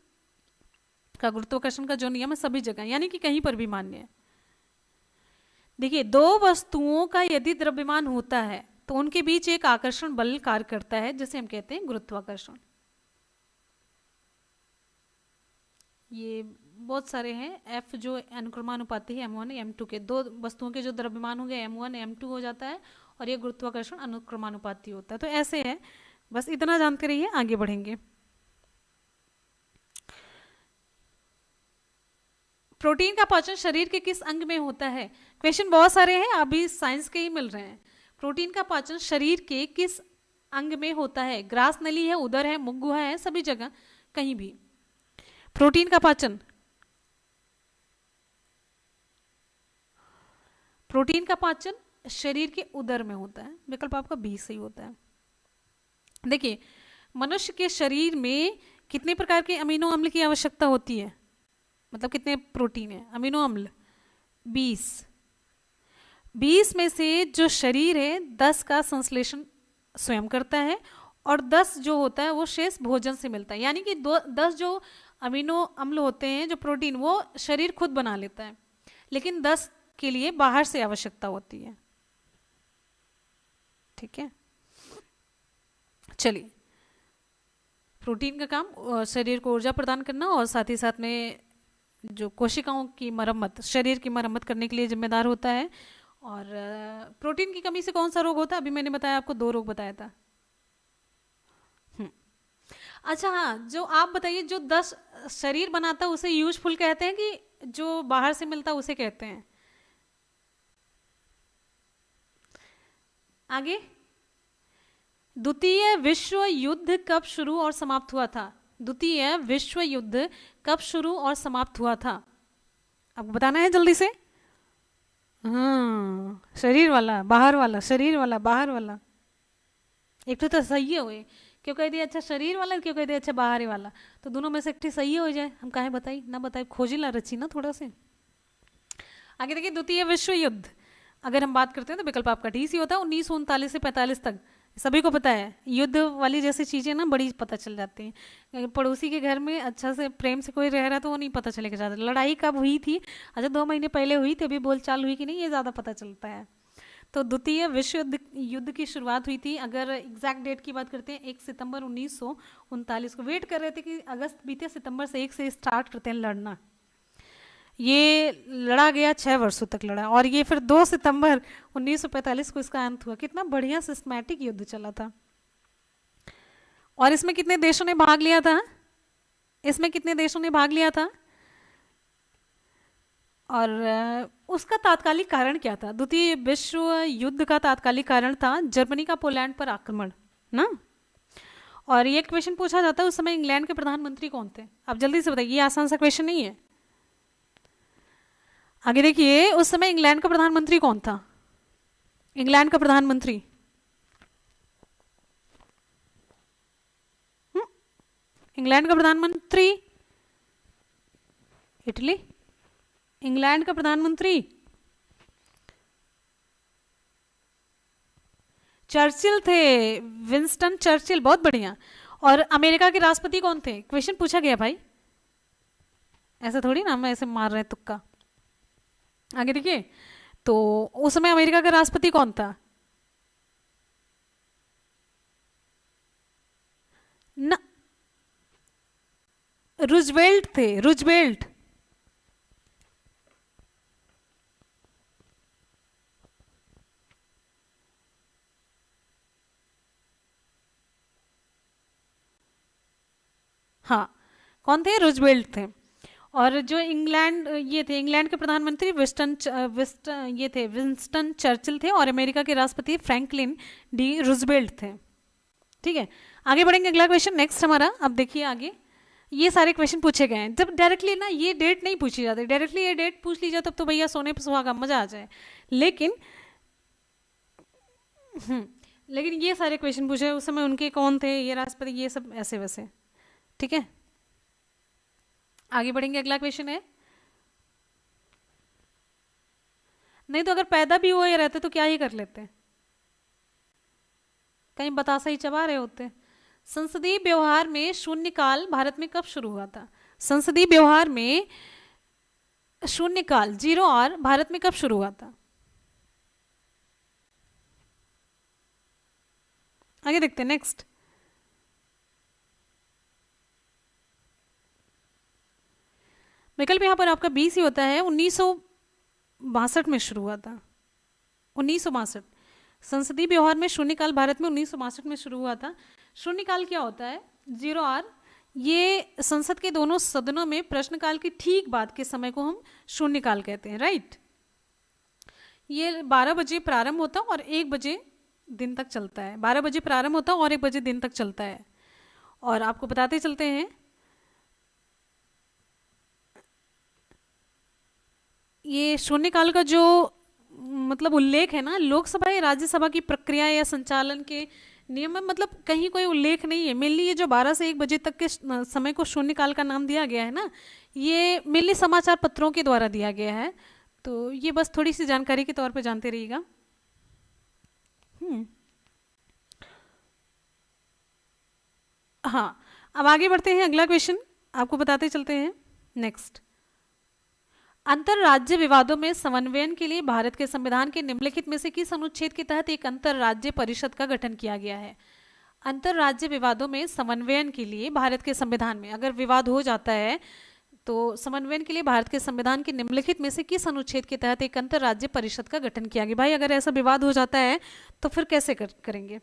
का गुरुत्वाकर्षण का जो नियम है सभी जगह, यानी कि कहीं पर भी मान्य है। देखिए, दो वस्तुओं का यदि द्रव्यमान होता है तो उनके बीच एक आकर्षण बल कार्य करता है जिसे हम कहते हैं गुरुत्वाकर्षण। ये बहुत सारे हैं। एफ जो अनुक्रमानुपाती है m1 m2 के, दो वस्तुओं के जो द्रव्यमान होंगे m1 m2 हो जाता है और ये गुरुत्वाकर्षण अनुक्रमानुपाती होता है। तो ऐसे है, बस इतना जानते रहिए, आगे बढ़ेंगे। प्रोटीन का पाचन शरीर के किस अंग में होता है? क्वेश्चन बहुत सारे हैं, अभी साइंस के ही मिल रहे हैं। प्रोटीन का पाचन शरीर के किस अंग में होता है? ग्रास नली है, उदर है, मुख गुहा है, सभी जगह, कहीं भी। प्रोटीन का पाचन शरीर के उदर में होता है। विकल्प आपका बी सही होता है। देखिए, मनुष्य के शरीर में कितने प्रकार के अमीनो अम्ल की आवश्यकता होती है? मतलब कितने प्रोटीन है? अमीनो अम्ल 20 में से जो शरीर है 10 का संश्लेषण स्वयं करता है और 10 जो होता है वो शेष भोजन से मिलता है। यानी कि 10 जो अमीनो अम्ल होते हैं, जो प्रोटीन, वो शरीर खुद बना लेता है, लेकिन 10 के लिए बाहर से आवश्यकता होती है। ठीक है, चलिए। प्रोटीन का काम शरीर को ऊर्जा प्रदान करना और साथ ही साथ में जो कोशिकाओं की मरम्मत, शरीर की मरम्मत करने के लिए जिम्मेदार होता है। और प्रोटीन की कमी से कौन सा रोग होता है? अभी मैंने बताया आपको, 2 रोग बताया था। अच्छा हाँ, जो आप बताइए, जो 10 शरीर बनाता है उसे यूजफुल कहते हैं कि जो बाहर से मिलता है उसे कहते हैं? आगे, द्वितीय विश्व युद्ध कब शुरू और समाप्त हुआ था? द्वितीय विश्व युद्ध कब शुरू और समाप्त हुआ था? आपको बताना है जल्दी से। हाँ, शरीर वाला बाहर वाला, शरीर वाला बाहर वाला। एक तो सही हुए, क्यों कह दिया अच्छा शरीर वाला, क्यों कह दिया अच्छा बाहर वाला? तो दोनों में से एक सही हो जाए, हम काहे बताई ना बताए, खोजी ला रची ना थोड़ा से। आगे देखिए, द्वितीय विश्व युद्ध अगर हम बात करते हैं तो विकल्प आपका डी सी होता है 1939 से 45 तक। सभी को पता है, युद्ध वाली जैसी चीजें ना बड़ी पता चल जाती हैं। पड़ोसी के घर में अच्छा से प्रेम से कोई रह रहा तो वो नहीं पता चलेगा ज़्यादा। लड़ाई कब हुई थी? अच्छा 2 महीने पहले हुई थी, अभी बोलचाल हुई कि नहीं, ये ज़्यादा पता चलता है। तो द्वितीय विश्व युद्ध की शुरुआत हुई थी, अगर एग्जैक्ट डेट की बात करते हैं, 1 सितंबर 1939 को। वेट कर रहे थे कि अगस्त बीते, सितंबर से 1 से स्टार्ट करते हैं लड़ना। ये लड़ा गया 6 वर्षों तक लड़ा, और ये फिर 2 सितंबर 1945 को इसका अंत हुआ। कितना बढ़िया सिस्टमैटिक युद्ध चला था। और इसमें कितने देशों ने भाग लिया था? इसमें कितने देशों ने भाग लिया था? और उसका तात्कालिक कारण क्या था? द्वितीय विश्व युद्ध का तात्कालिक कारण था जर्मनी का पोलैंड पर आक्रमण ना। और ये क्वेश्चन पूछा जाता है, उस समय इंग्लैंड के प्रधानमंत्री कौन थे? आप जल्दी से बताइए, ये आसान सा क्वेश्चन नहीं है। आगे देखिए, उस समय इंग्लैंड का प्रधानमंत्री कौन था? इंग्लैंड का प्रधानमंत्री, इंग्लैंड का प्रधानमंत्री, इटली। इंग्लैंड का प्रधानमंत्री चर्चिल थे, विंस्टन चर्चिल, बहुत बढ़िया। और अमेरिका के राष्ट्रपति कौन थे? क्वेश्चन पूछा गया भाई, ऐसा थोड़ी ना हम ऐसे मार रहे हैं तुक्का। आगे देखिए, तो उस समय अमेरिका का राष्ट्रपति कौन था? ना, रूजवेल्ट थे, रूजवेल्ट। हाँ, कौन थे? रूजवेल्ट थे। और जो इंग्लैंड, ये थे इंग्लैंड के प्रधानमंत्री ये थे विंस्टन चर्चिल थे, और अमेरिका के राष्ट्रपति फ्रैंकलिन डी रूजवेल्ट थे। ठीक है, आगे बढ़ेंगे। अगला क्वेश्चन नेक्स्ट हमारा, अब देखिए आगे ये सारे क्वेश्चन पूछे गए हैं। जब डायरेक्टली ना ये डेट नहीं पूछी जाती, डायरेक्टली ये डेट पूछ ली जाए तब तो भैया सोने पर सुहागा, मजा आ जाए। लेकिन लेकिन ये सारे क्वेश्चन पूछे उस समय उनके कौन थे, ये राष्ट्रपति, ये सब ऐसे वैसे। ठीक है, आगे बढ़ेंगे। अगला क्वेश्चन है, नहीं तो अगर पैदा भी हुए रहते तो क्या ही कर लेते, कहीं बतासा ही चबा रहे होते। संसदीय व्यवहार में शून्यकाल भारत में कब शुरू हुआ था? संसदीय व्यवहार में शून्यकाल, 0 आवर, भारत में कब शुरू हुआ था? आगे देखते हैं, नेक्स्ट। विकल्प यहां पर आपका 20 ही होता है। 1962 में शुरू हुआ था, 1962। संसदीय व्यवहार में शून्यकाल भारत में 1962 में शुरू हुआ था। शून्यकाल क्या होता है? 0 आवर। ये संसद के दोनों सदनों में प्रश्नकाल की ठीक बाद के समय को हम शून्यकाल कहते हैं, राइट। ये 12 बजे प्रारंभ होता है और 1 बजे दिन तक चलता है। 12 बजे प्रारंभ होता है और 1 बजे दिन तक चलता है। और आपको बताते चलते हैं, ये शून्यकाल का जो मतलब उल्लेख है ना, लोकसभा या राज्यसभा की प्रक्रिया या संचालन के नियम में मतलब कहीं कोई उल्लेख नहीं है। मेनली ये जो 12 से 1 बजे तक के समय को शून्यकाल का नाम दिया गया है ना, ये मेनली समाचार पत्रों के द्वारा दिया गया है। तो ये बस थोड़ी सी जानकारी के तौर पे जानते रहिएगा। हाँ, अब आगे बढ़ते हैं। अगला क्वेश्चन आपको बताते चलते हैं, नेक्स्ट। अंतरराज्य विवादों में समन्वयन के लिए भारत के संविधान के निम्नलिखित में से किस अनुच्छेद के तहत एक अंतरराज्य परिषद का गठन किया गया है? अंतरराज्य विवादों में समन्वयन के लिए भारत के संविधान में अगर विवाद हो जाता है तो समन्वयन के लिए भारत के संविधान के निम्नलिखित में से किस अनुच्छेद के तहत एक अंतरराज्य परिषद का गठन किया गया? भाई अगर ऐसा विवाद हो जाता है तो फिर कैसे करेंगे?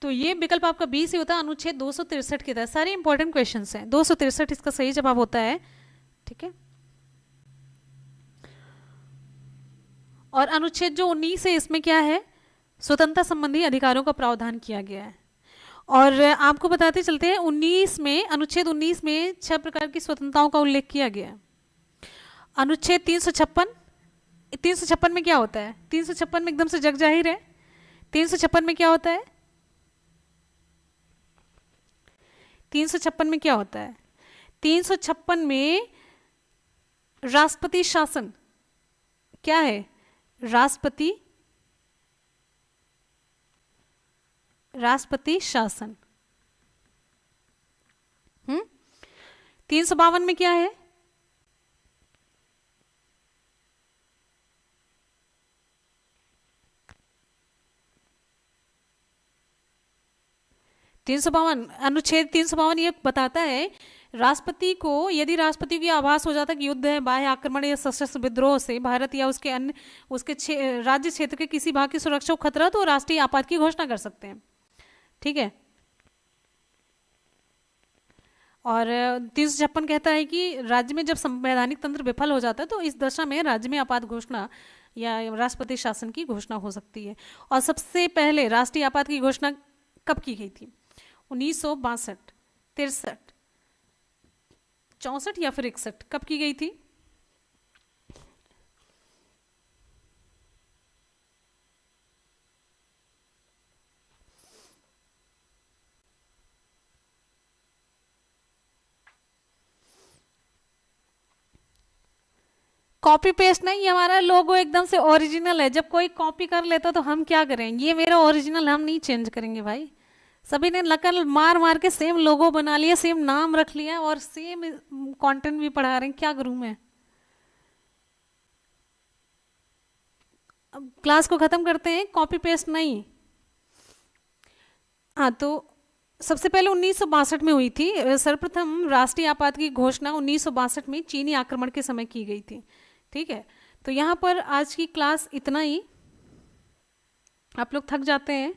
तो ये विकल्प आपका 20 ही होता है, अनुच्छेद 263 के तहत। सारे इंपॉर्टेंट क्वेश्चन हैं, 263 इसका सही जवाब होता है। ठीक है, और अनुच्छेद जो 19 है इसमें क्या है? स्वतंत्रता संबंधी अधिकारों का प्रावधान किया गया है। और आपको बताते चलते हैं, 19 में, अनुच्छेद 19 में 6 प्रकार की स्वतंत्रताओं का उल्लेख किया गया है। अनुच्छेद 356, 356 में क्या होता है? 356 में एकदम से जग जाहिर है। 356 में क्या होता है? 356 में क्या होता है? 356 में राष्ट्रपति शासन क्या है? राष्ट्रपति शासन। 352 में क्या है? अनुच्छेद 352 ये बताता है राष्ट्रपति को, यदि राष्ट्रपति को आभास हो जाता है कि युद्ध है, बाह्य आक्रमण या सशस्त्र विद्रोह से भारत या उसके अन्य राज्य क्षेत्र के किसी भाग की सुरक्षा को खतरा, तो राष्ट्रीय आपात की घोषणा कर सकते हैं। ठीक है, और 356 कहता है कि राज्य में जब संवैधानिक तंत्र विफल हो जाता है तो इस दशा में राज्य में आपात घोषणा या राष्ट्रपति शासन की घोषणा हो सकती है। और सबसे पहले राष्ट्रीय आपात की घोषणा कब की गई थी? 1962, 63, 64 या फिर 61, कब की गई थी? कॉपी पेस्ट नहीं, ये हमारा लोगो एकदम से ओरिजिनल है। जब कोई कॉपी कर लेता तो हम क्या करें? ये मेरा ओरिजिनल, हम नहीं चेंज करेंगे भाई। सभी ने नकल मार मार के सेम लोगो बना लिया, सेम नाम रख लिया और सेम कंटेंट भी पढ़ा रहे हैं। क्या करूं मैं? अब क्लास को खत्म करते हैं, कॉपी पेस्ट नहीं। हाँ, तो सबसे पहले 1962 में हुई थी। सर्वप्रथम राष्ट्रीय आपात की घोषणा 1962 में चीनी आक्रमण के समय की गई थी। ठीक है, तो यहाँ पर आज की क्लास इतना ही। आप लोग थक जाते हैं।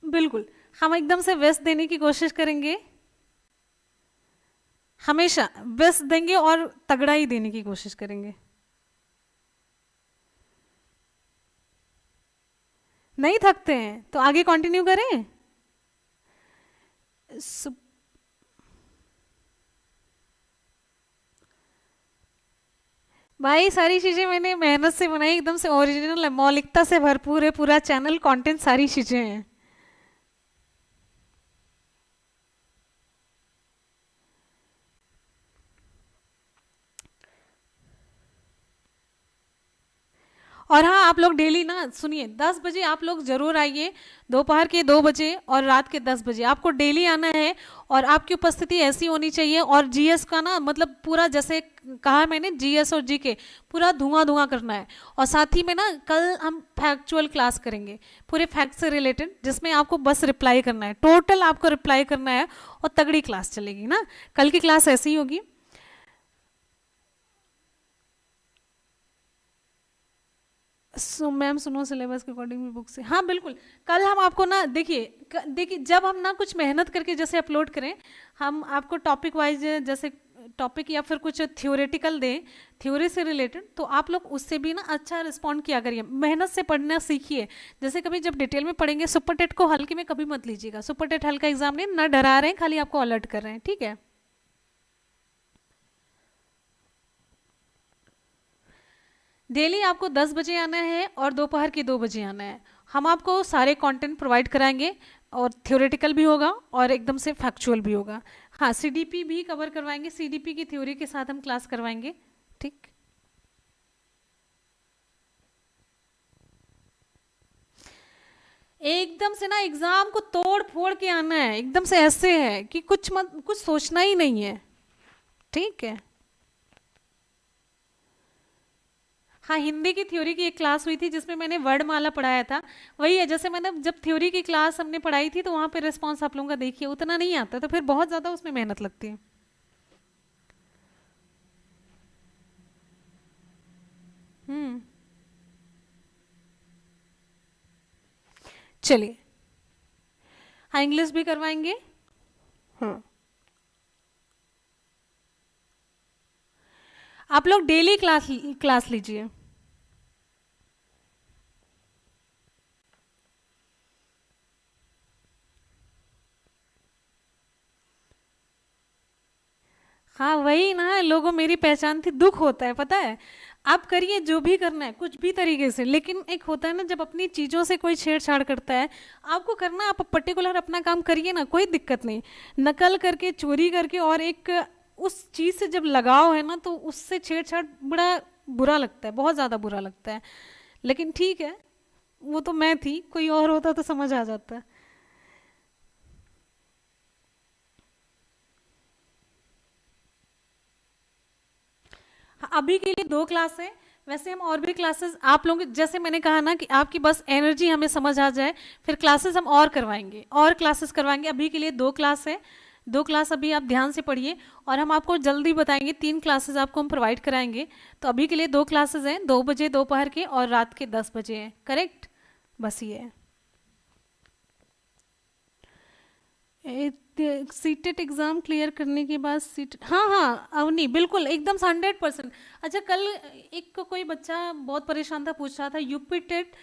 बिल्कुल, हम एकदम से बेस्ट देने की कोशिश करेंगे, हमेशा बेस्ट देंगे और तगड़ा ही देने की कोशिश करेंगे। नहीं थकते हैं तो आगे कंटिन्यू करें। सु- भाई सारी चीजें मैंने मेहनत से बनाई, एकदम से ओरिजिनल है, मौलिकता से भरपूर है पूरा चैनल, कंटेंट सारी चीजें हैं। और हाँ, आप लोग डेली ना सुनिए, 10 बजे आप लोग जरूर आइए, दोपहर के 2 बजे और रात के 10 बजे आपको डेली आना है। और आपकी उपस्थिति ऐसी होनी चाहिए, और जीएस का ना मतलब पूरा, जैसे कहा मैंने, जीएस और जीके पूरा धुआं धुआं करना है। और साथ ही में ना कल हम फैक्चुअल क्लास करेंगे, पूरे फैक्ट से रिलेटेड, जिसमें आपको बस रिप्लाई करना है, टोटल आपको रिप्लाई करना है। और तगड़ी क्लास चलेगी ना, कल की क्लास ऐसी ही होगी। मैम सुनो, सिलेबस के अकॉर्डिंग भी बुक से, हाँ बिल्कुल। कल हम आपको ना देखिए, देखिए जब हम ना कुछ मेहनत करके जैसे अपलोड करें, हम आपको टॉपिक वाइज, जैसे टॉपिक या फिर कुछ थ्योरेटिकल दें, थ्योरी से रिलेटेड, तो आप लोग उससे भी ना अच्छा रिस्पॉन्ड किया करिए, मेहनत से पढ़ना सीखिए। जैसे कभी जब डिटेल में पढ़ेंगे, सुपर टेट को हल्के में कभी मत लीजिएगा, सुपर टेट हल्का एग्जाम नहीं, ना डरा रहे हैं, खाली आपको अलर्ट कर रहे हैं, ठीक है। डेली आपको 10 बजे आना है और दोपहर के 2 बजे आना है। हम आपको सारे कंटेंट प्रोवाइड कराएंगे, और थ्योरेटिकल भी होगा और एकदम से फैक्चुअल भी होगा। हाँ, सीडीपी भी कवर करवाएंगे, सीडीपी की थ्योरी के साथ हम क्लास करवाएंगे, ठीक। एकदम से ना एग्जाम को तोड़ फोड़ के आना है, एकदम से ऐसे है कि कुछ मत, कुछ सोचना ही नहीं है, ठीक है। हाँ, हिंदी की थ्योरी की एक क्लास हुई थी जिसमें मैंने वर्णमाला पढ़ाया था। वही है, जैसे मैंने जब थ्योरी की क्लास हमने पढ़ाई थी, तो वहाँ पे रिस्पॉन्स आप लोगों का देखिए उतना नहीं आता, तो फिर बहुत ज़्यादा उसमें मेहनत लगती है। हम्म। चलिए, हाँ इंग्लिश भी करवाएंगे। हाँ, आप लोग डेली क्लास क्लास लीजिए। हाँ वही ना, लोगों मेरी पहचान थी, दुख होता है पता है। आप करिए जो भी करना है कुछ भी तरीके से, लेकिन एक होता है ना, जब अपनी चीज़ों से कोई छेड़छाड़ करता है, आपको करना, आप पर्टिकुलर अपना काम करिए ना, कोई दिक्कत नहीं। नकल करके, चोरी करके, और एक उस चीज़ से जब लगाव है ना, तो उससे छेड़छाड़ बड़ा बुरा लगता है, बहुत ज़्यादा बुरा लगता है। लेकिन ठीक है, वो तो मैं थी, कोई और होता तो समझ आ जाता। हाँ, अभी के लिए 2 क्लास है। वैसे हम और भी क्लासेस आप लोगों, जैसे मैंने कहा ना कि आपकी बस एनर्जी हमें समझ आ जाए, फिर क्लासेस हम और करवाएंगे, और क्लासेस करवाएंगे। अभी के लिए 2 क्लास है, 2 क्लास अभी आप ध्यान से पढ़िए। और हम आपको जल्दी बताएंगे, 3 क्लासेस आपको हम प्रोवाइड कराएंगे। तो अभी के लिए 2 क्लासेस हैं, 2 बजे दोपहर के और रात के 10 बजे हैं, करेक्ट। बस ये है। सीटेट एग्जाम क्लियर करने के बाद सीट, हाँ हाँ अवनी, बिल्कुल एकदम से 100%। अच्छा, कल एक कोई बच्चा बहुत परेशान था, पूछ रहा था यूपी टेट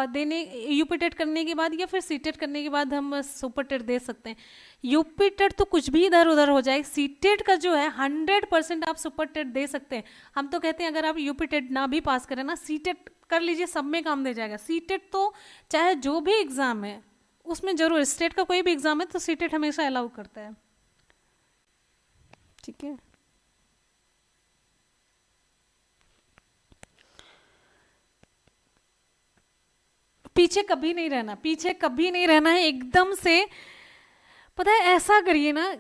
देने, यूपी टेट करने के बाद या फिर सीटेट करने के बाद हम सुपर टेट दे सकते हैं। यूपी टेट तो कुछ भी इधर उधर हो जाए, सीटेट का जो है 100% आप सुपर टेट दे सकते हैं। हम तो कहते हैं अगर आप यूपी टेट ना भी पास करें ना, सीटेट कर लीजिए, सब में काम दे जाएगा। सीटेट तो चाहे जो भी एग्जाम है उसमें जरूर, स्टेट का कोई भी एग्जाम है तो सीटेट हमेशा अलाउ करता है, ठीक है। पीछे कभी नहीं रहना, पीछे कभी नहीं रहना है, एकदम से। पता है ऐसा करिए ना,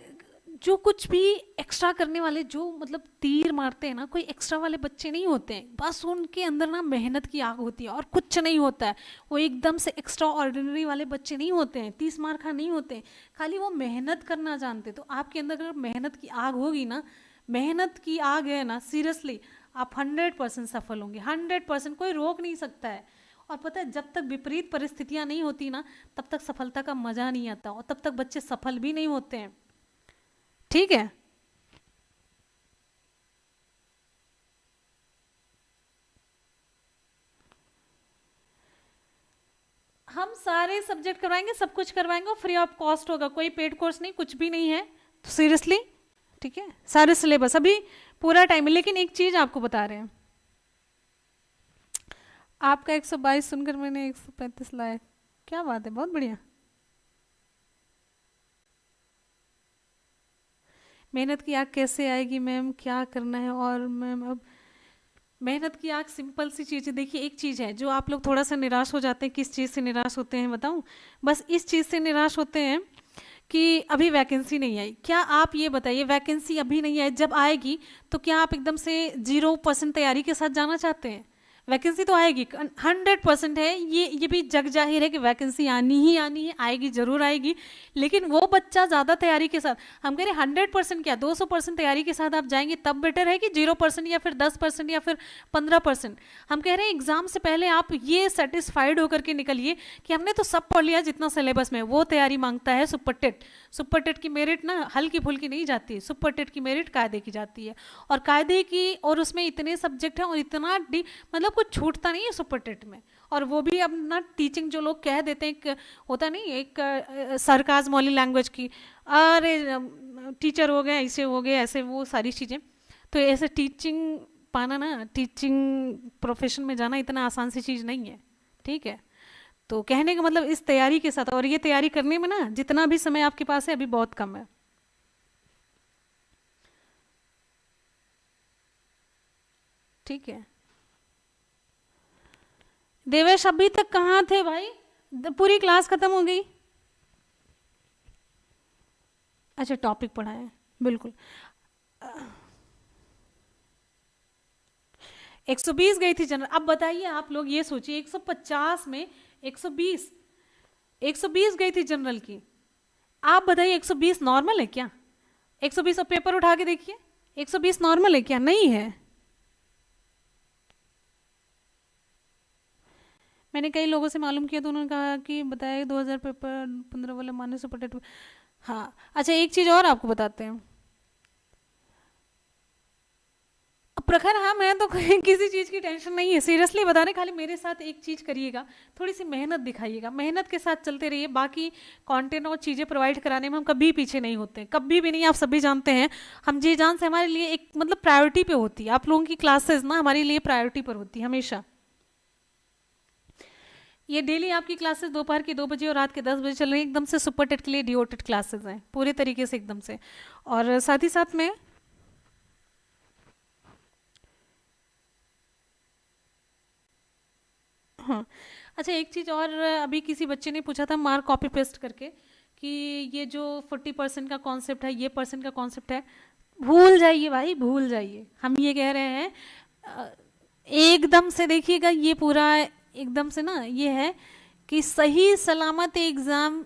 जो कुछ भी एक्स्ट्रा करने वाले, जो मतलब तीर मारते हैं ना, कोई एक्स्ट्रा वाले बच्चे नहीं होते हैं, बस उनके अंदर ना मेहनत की आग होती है और कुछ नहीं होता है। वो एकदम से एक्स्ट्रा ऑर्डिनरी वाले बच्चे नहीं होते हैं, 30 मार खा नहीं होते हैं, खाली वो मेहनत करना जानते हैं। तो आपके अंदर अगर मेहनत की आग होगी ना, मेहनत की आग है ना, सीरियसली आप 100% सफल होंगे, 100%, कोई रोक नहीं सकता है। और पता है, जब तक विपरीत परिस्थितियां नहीं होती ना, तब तक सफलता का मजा नहीं आता, और तब तक बच्चे सफल भी नहीं होते हैं, ठीक है। हम सारे सब्जेक्ट करवाएंगे, सब कुछ करवाएंगे, फ्री ऑफ कॉस्ट होगा, कोई पेड कोर्स नहीं, कुछ भी नहीं है, तो सीरियसली ठीक है, सारे सिलेबस अभी पूरा टाइम है। लेकिन एक चीज आपको बता रहे हैं, आपका 122 सुनकर मैंने 135 लाया, क्या बात है, बहुत बढ़िया। मेहनत की आग कैसे आएगी मैम, क्या करना है? और मैम अब मेहनत की आग सिंपल सी चीज़ है। देखिए एक चीज़ है जो आप लोग थोड़ा सा निराश हो जाते हैं, किस चीज़ से निराश होते हैं बताऊं? बस इस चीज़ से निराश होते हैं कि अभी वैकेंसी नहीं आई। क्या आप ये बताइए, वैकेंसी अभी नहीं आई, जब आएगी तो क्या आप एकदम से 0% तैयारी के साथ जाना चाहते हैं? वैकेंसी तो आएगी, 100% है, ये भी जग जाहिर है कि वैकेंसी आनी है, आएगी, जरूर आएगी। लेकिन वो बच्चा ज़्यादा तैयारी के साथ, हम कह रहे हैं 100% क्या 200% तैयारी के साथ आप जाएंगे तब बेटर है कि 0% या फिर 10% या फिर 15%। हम कह रहे हैं एग्जाम से पहले आप ये सेटिस्फाइड होकर के निकलिए कि हमने तो सब पढ़ लिया जितना सिलेबस में। वो तैयारी मांगता है सुपर टेट। सुपर टेट की मेरिट ना हल्की फुल्की नहीं जाती है, सुपर टेट की मेरिट कायदे की जाती है, और कायदे की, और उसमें इतने सब्जेक्ट हैं और इतना मतलब कुछ छूटता नहीं है सुपर टेट में। और वो भी अब ना टीचिंग जो लोग कह देते हैं, एक होता नहीं, एक सरकाज़म वाली लैंग्वेज की, अरे टीचर हो गए, ऐसे हो गए, ऐसे, वो सारी चीज़ें। तो ऐसे टीचिंग पाना ना, टीचिंग प्रोफेशन में जाना इतना आसान सी चीज़ नहीं है, ठीक है? तो कहने का मतलब इस तैयारी के साथ, और ये तैयारी करने में ना जितना भी समय आपके पास है अभी बहुत कम है, ठीक है? देवेश अभी तक कहाँ थे भाई? पूरी क्लास खत्म हो गई। अच्छा टॉपिक पढ़ाए, बिल्कुल। 120 गई थी जनरल। अब बताइए आप लोग ये सोचिए, 150 में 120, 120 गई थी जनरल की। आप बताइए 120 नॉर्मल है क्या? 120 अब पेपर उठा के देखिए, 120 नॉर्मल है क्या? नहीं है। मैंने कई लोगों से मालूम किया तो उन्होंने कहा कि बताया 2000 पेपर 15 वाले माने से पटेट। हाँ अच्छा, एक चीज़ और आपको बताते हैं। प्रखर, हाँ मैं तो किसी चीज़ की टेंशन नहीं है, सीरियसली बता रहे, खाली मेरे साथ एक चीज़ करिएगा, थोड़ी सी मेहनत दिखाइएगा, मेहनत के साथ चलते रहिए। बाकी कंटेंट और चीज़ें प्रोवाइड कराने में हम कभी पीछे नहीं होते, कभी भी नहीं। आप सभी जानते हैं, हम जी जान से हमारे लिए एक मतलब प्रायोरिटी पे होती है। आप लोगों की क्लासेस ना हमारे लिए प्रायोरिटी पर होती है हमेशा। ये डेली आपकी क्लासेस दोपहर के 2 बजे और रात के 10 बजे चल रही है, एकदम से सुपर टेट के लिए डिओटेड क्लासेस हैं पूरे तरीके से एकदम से। और साथ ही साथ में हाँ अच्छा, एक चीज़ और, अभी किसी बच्चे ने पूछा था मार्क कॉपी पेस्ट करके कि ये जो 40% का कॉन्सेप्ट है, ये परसेंट का कॉन्सेप्ट है, भूल जाइए भाई, भूल जाइए। हम ये कह रहे हैं एकदम से देखिएगा, ये पूरा एकदम से ना ये है कि सही सलामत एग्ज़ाम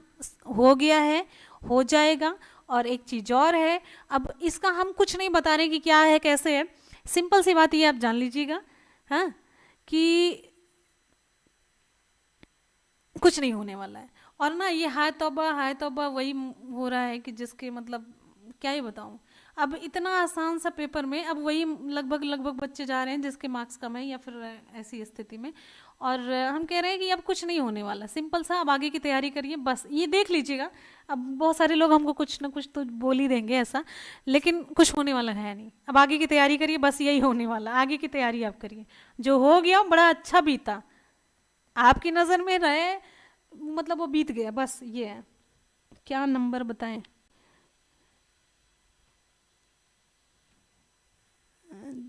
हो गया है, हो जाएगा। और एक चीज़ और है, अब इसका हम कुछ नहीं बता रहे कि क्या है कैसे है, सिंपल सी बात ये आप जान लीजिएगा, हाँ, कि कुछ नहीं होने वाला है। और ना ये हाय तौबा वही हो रहा है कि जिसके मतलब क्या ही बताऊं। अब इतना आसान सा पेपर में अब वही लगभग लगभग बच्चे जा रहे हैं जिसके मार्क्स कम है या फिर ऐसी स्थिति में। और हम कह रहे हैं कि अब कुछ नहीं होने वाला, सिंपल सा, अब आगे की तैयारी करिए, बस ये देख लीजिएगा। अब बहुत सारे लोग हमको कुछ ना कुछ तो बोल ही देंगे ऐसा, लेकिन कुछ होने वाला है नहीं। अब आगे की तैयारी करिए, बस यही होने वाला, आगे की तैयारी आप करिए। जो हो गया बड़ा अच्छा बीता, आपकी नज़र में रहे, मतलब वो बीत गया, बस ये है। क्या नंबर बताएं?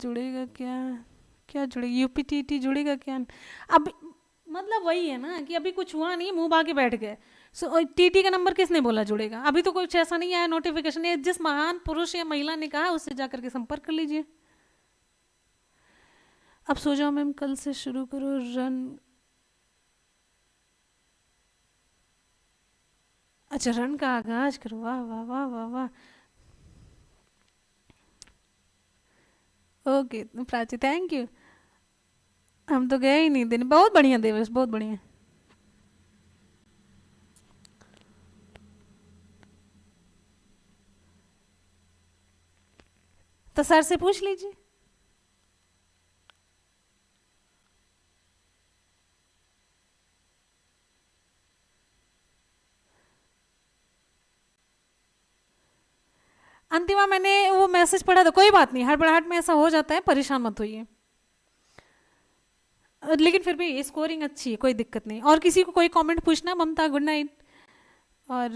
जुड़ेगा क्या? क्या जुड़ेगा? यूपीटीटी जुड़ेगा क्या? अब मतलब वही है ना कि अभी कुछ हुआ नहीं, मुंह बाके बैठ गए। सो टीटी का नंबर किसने बोला जुड़ेगा? अभी तो कुछ ऐसा नहीं आया नोटिफिकेशन। ये जिस महान पुरुष या महिला ने कहा उससे जाकर के संपर्क कर लीजिए। अब सो जाओ मैम, कल से शुरू करो रन। अच्छा रन का आगाज करो, वाह वाह वाह वाह वाह। Okay Prachi, thank you. हम तो गए ही नहीं दिन। बहुत बढ़िया देवेश, बहुत बढ़िया। तो सर से पूछ लीजिए। अंतिमा मैंने वो मैसेज पढ़ा था, कोई बात नहीं, हड़बड़ाहट में ऐसा हो जाता है, परेशान मत होइए। लेकिन फिर भी स्कोरिंग अच्छी है, कोई दिक्कत नहीं। और किसी को कोई कमेंट पूछना? ममता गुड नाइट। और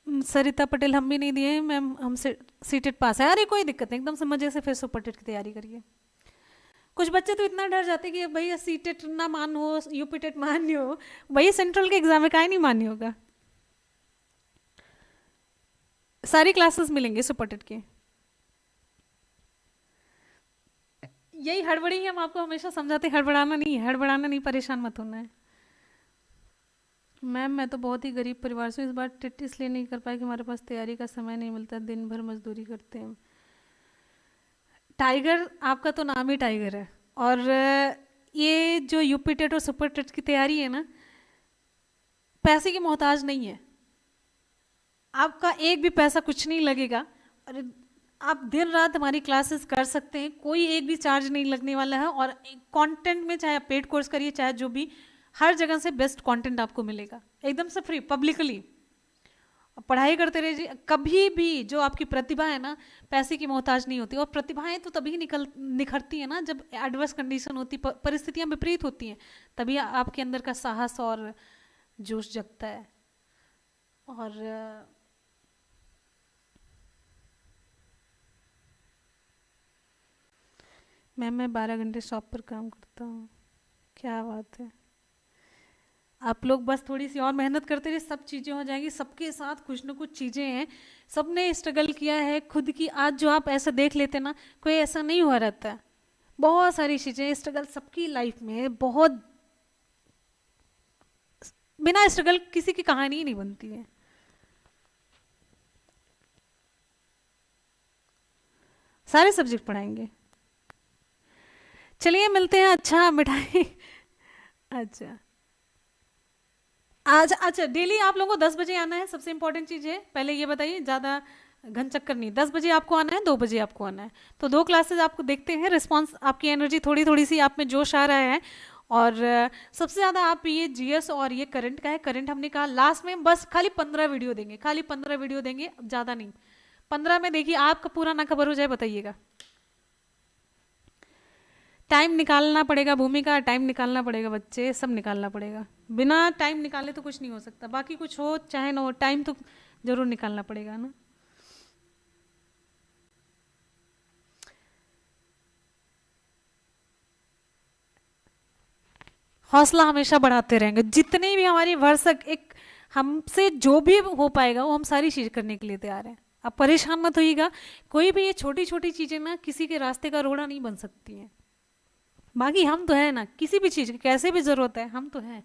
सरिता पटेल हम भी नहीं दिए मैम, हमसे सीटेड पास है। अरे कोई दिक्कत नहीं, एकदम से मजे से फिर सुपर टेट की तैयारी करिए। कुछ बच्चे तो इतना डर जाते कि भैया सीटेट ना मान हो, यूपीटेट मान हो, भैया सेंट्रल के एग्जाम में काहे नहीं मान्य होगा। सारी क्लासेस मिलेंगे सुपर टेट के। यही हड़बड़ी हम आपको हमेशा समझाते, हड़बड़ाना नहीं है, हड़बड़ाना नहीं, परेशान मत होना है। मैम मैं तो बहुत ही गरीब परिवार से, इस बार टेट इसलिए नहीं कर पाई कि हमारे पास तैयारी का समय नहीं मिलता, दिन भर मजदूरी करते हैं। टाइगर, आपका तो नाम ही टाइगर है। और ये जो यूपी टेट और सुपर टेट की तैयारी है ना, पैसे की मोहताज नहीं है, आपका एक भी पैसा कुछ नहीं लगेगा। और आप दिन रात हमारी क्लासेस कर सकते हैं, कोई एक भी चार्ज नहीं लगने वाला है। और कंटेंट में चाहे आप पेड कोर्स करिए, चाहे जो भी, हर जगह से बेस्ट कंटेंट आपको मिलेगा एकदम से फ्री, पब्लिकली। पढ़ाई करते रहिए। कभी भी जो आपकी प्रतिभा है ना, पैसे की मोहताज नहीं होती। और प्रतिभाएं तो तभी निखरती है ना जब एडवर्स कंडीशन होती, परिस्थितियां विपरीत होती हैं, तभी आपके अंदर का साहस और जोश जगता है। और मैम मैं 12 घंटे शॉप पर काम करता हूँ। क्या बात है, आप लोग बस थोड़ी सी और मेहनत करते रहे, सब चीज़ें हो जाएंगी। सबके साथ कुछ न कुछ चीज़ें हैं, सबने स्ट्रगल किया है खुद की। आज जो आप ऐसा देख लेते ना, कोई ऐसा नहीं हुआ रहता है। बहुत सारी चीज़ें, स्ट्रगल सबकी लाइफ में है, बहुत। बिना स्ट्रगल किसी की कहानी ही नहीं बनती है। सारे सब्जेक्ट पढ़ाएंगे। चलिए मिलते हैं। अच्छा मिठाई अच्छा आज, अच्छा डेली आप लोगों को 10 बजे आना है, सबसे इंपॉर्टेंट चीज़ है। पहले ये बताइए, ज़्यादा घन चक्कर नहीं, 10 बजे आपको आना है, 2 बजे आपको आना है। तो 2 क्लासेज आपको देखते हैं, रिस्पांस, आपकी एनर्जी थोड़ी थोड़ी सी आप में जोश आ रहा है। और सबसे ज़्यादा आप ये जीएस और ये करंट का है। करंट हमने कहा लास्ट में बस खाली 15 वीडियो देंगे, खाली 15 वीडियो देंगे, ज़्यादा नहीं। 15 में देखिए, आपका पूरा ना खबर हो जाए बताइएगा। टाइम निकालना पड़ेगा, भूमिका टाइम निकालना पड़ेगा, बच्चे सब निकालना पड़ेगा। बिना टाइम निकाले तो कुछ नहीं हो सकता। बाकी कुछ हो चाहे ना हो, टाइम तो जरूर निकालना पड़ेगा ना। हौसला हमेशा बढ़ाते रहेंगे, जितने भी हमारी भरसक एक हमसे जो भी हो पाएगा वो हम सारी चीज करने के लिए तैयार हैं। आप परेशान मत होइएगा। कोई भी ये छोटी छोटी चीजें ना किसी के रास्ते का रोड़ा नहीं बन सकती हैं। बाकी हम तो है ना, किसी भी चीज की कैसे भी जरूरत है, हम तो हैं।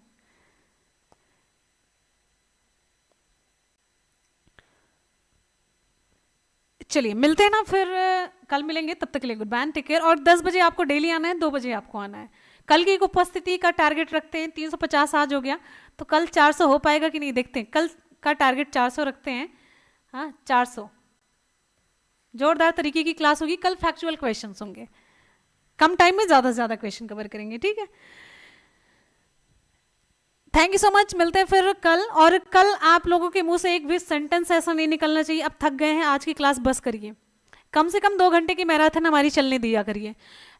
चलिए मिलते हैं ना फिर, कल मिलेंगे। तब तक के लिए गुड बाय, टेक केयर। और 10 बजे आपको डेली आना है, 2 बजे आपको आना है। कल की उपस्थिति का टारगेट रखते हैं 350 आज हो गया, तो कल 400 हो पाएगा कि नहीं देखते हैं। कल का टारगेट 400 रखते हैं। हाँ 400, जोरदार तरीके की क्लास होगी कल। फैक्चुअल क्वेश्चंस होंगे, कम टाइम में ज़्यादा से ज़्यादा क्वेश्चन कवर करेंगे, ठीक है। थैंक यू सो मच, मिलते हैं फिर कल। और कल आप लोगों के मुंह से एक भी सेंटेंस ऐसा नहीं निकलना चाहिए अब थक गए हैं, आज की क्लास बस करिए। कम से कम 2 घंटे की मैराथन हमारी चलने दिया करिए।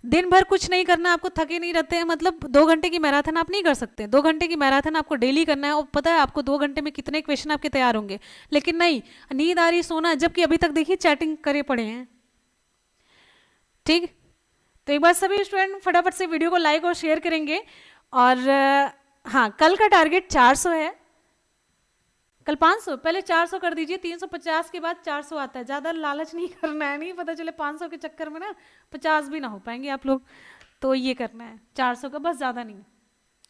दिन भर कुछ नहीं करना, आपको थके नहीं रहते हैं, मतलब 2 घंटे की मैराथन आप नहीं कर सकते। 2 घंटे की मैराथन आपको डेली करना है। और पता है आपको 2 घंटे में कितने क्वेश्चन आपके तैयार होंगे। लेकिन नहीं, नींद आ रही, सोना, जबकि अभी तक देखिए चैटिंग करे पड़े हैं, ठीक। तो एक बार सभी स्टूडेंट फटाफट से वीडियो को लाइक और शेयर करेंगे। और हाँ, कल का टारगेट 400 है, कल 500, पहले 400 कर दीजिए। 350 के बाद 400 आता है। ज़्यादा लालच नहीं करना है, नहीं पता चले 500 के चक्कर में ना 50 भी ना हो पाएंगे आप लोग। तो ये करना है 400 का, बस ज़्यादा नहीं।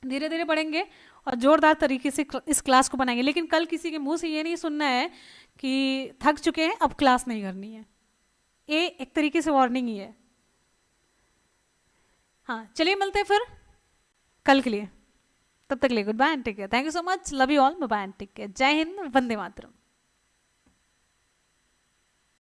धीरे धीरे बढ़ेंगे और जोरदार तरीके से इस क्लास को बनाएंगे। लेकिन कल किसी के मुंह से ये नहीं सुनना है कि थक चुके हैं अब क्लास नहीं करनी है। ये एक तरीके से वार्निंग ही है। हाँ चलिए मिलते हैं फिर कल के लिए। तब तक के लिए good bye and take care. Thank you so much, love you all, bye bye and take care. जय हिंद, वंदे मातरम।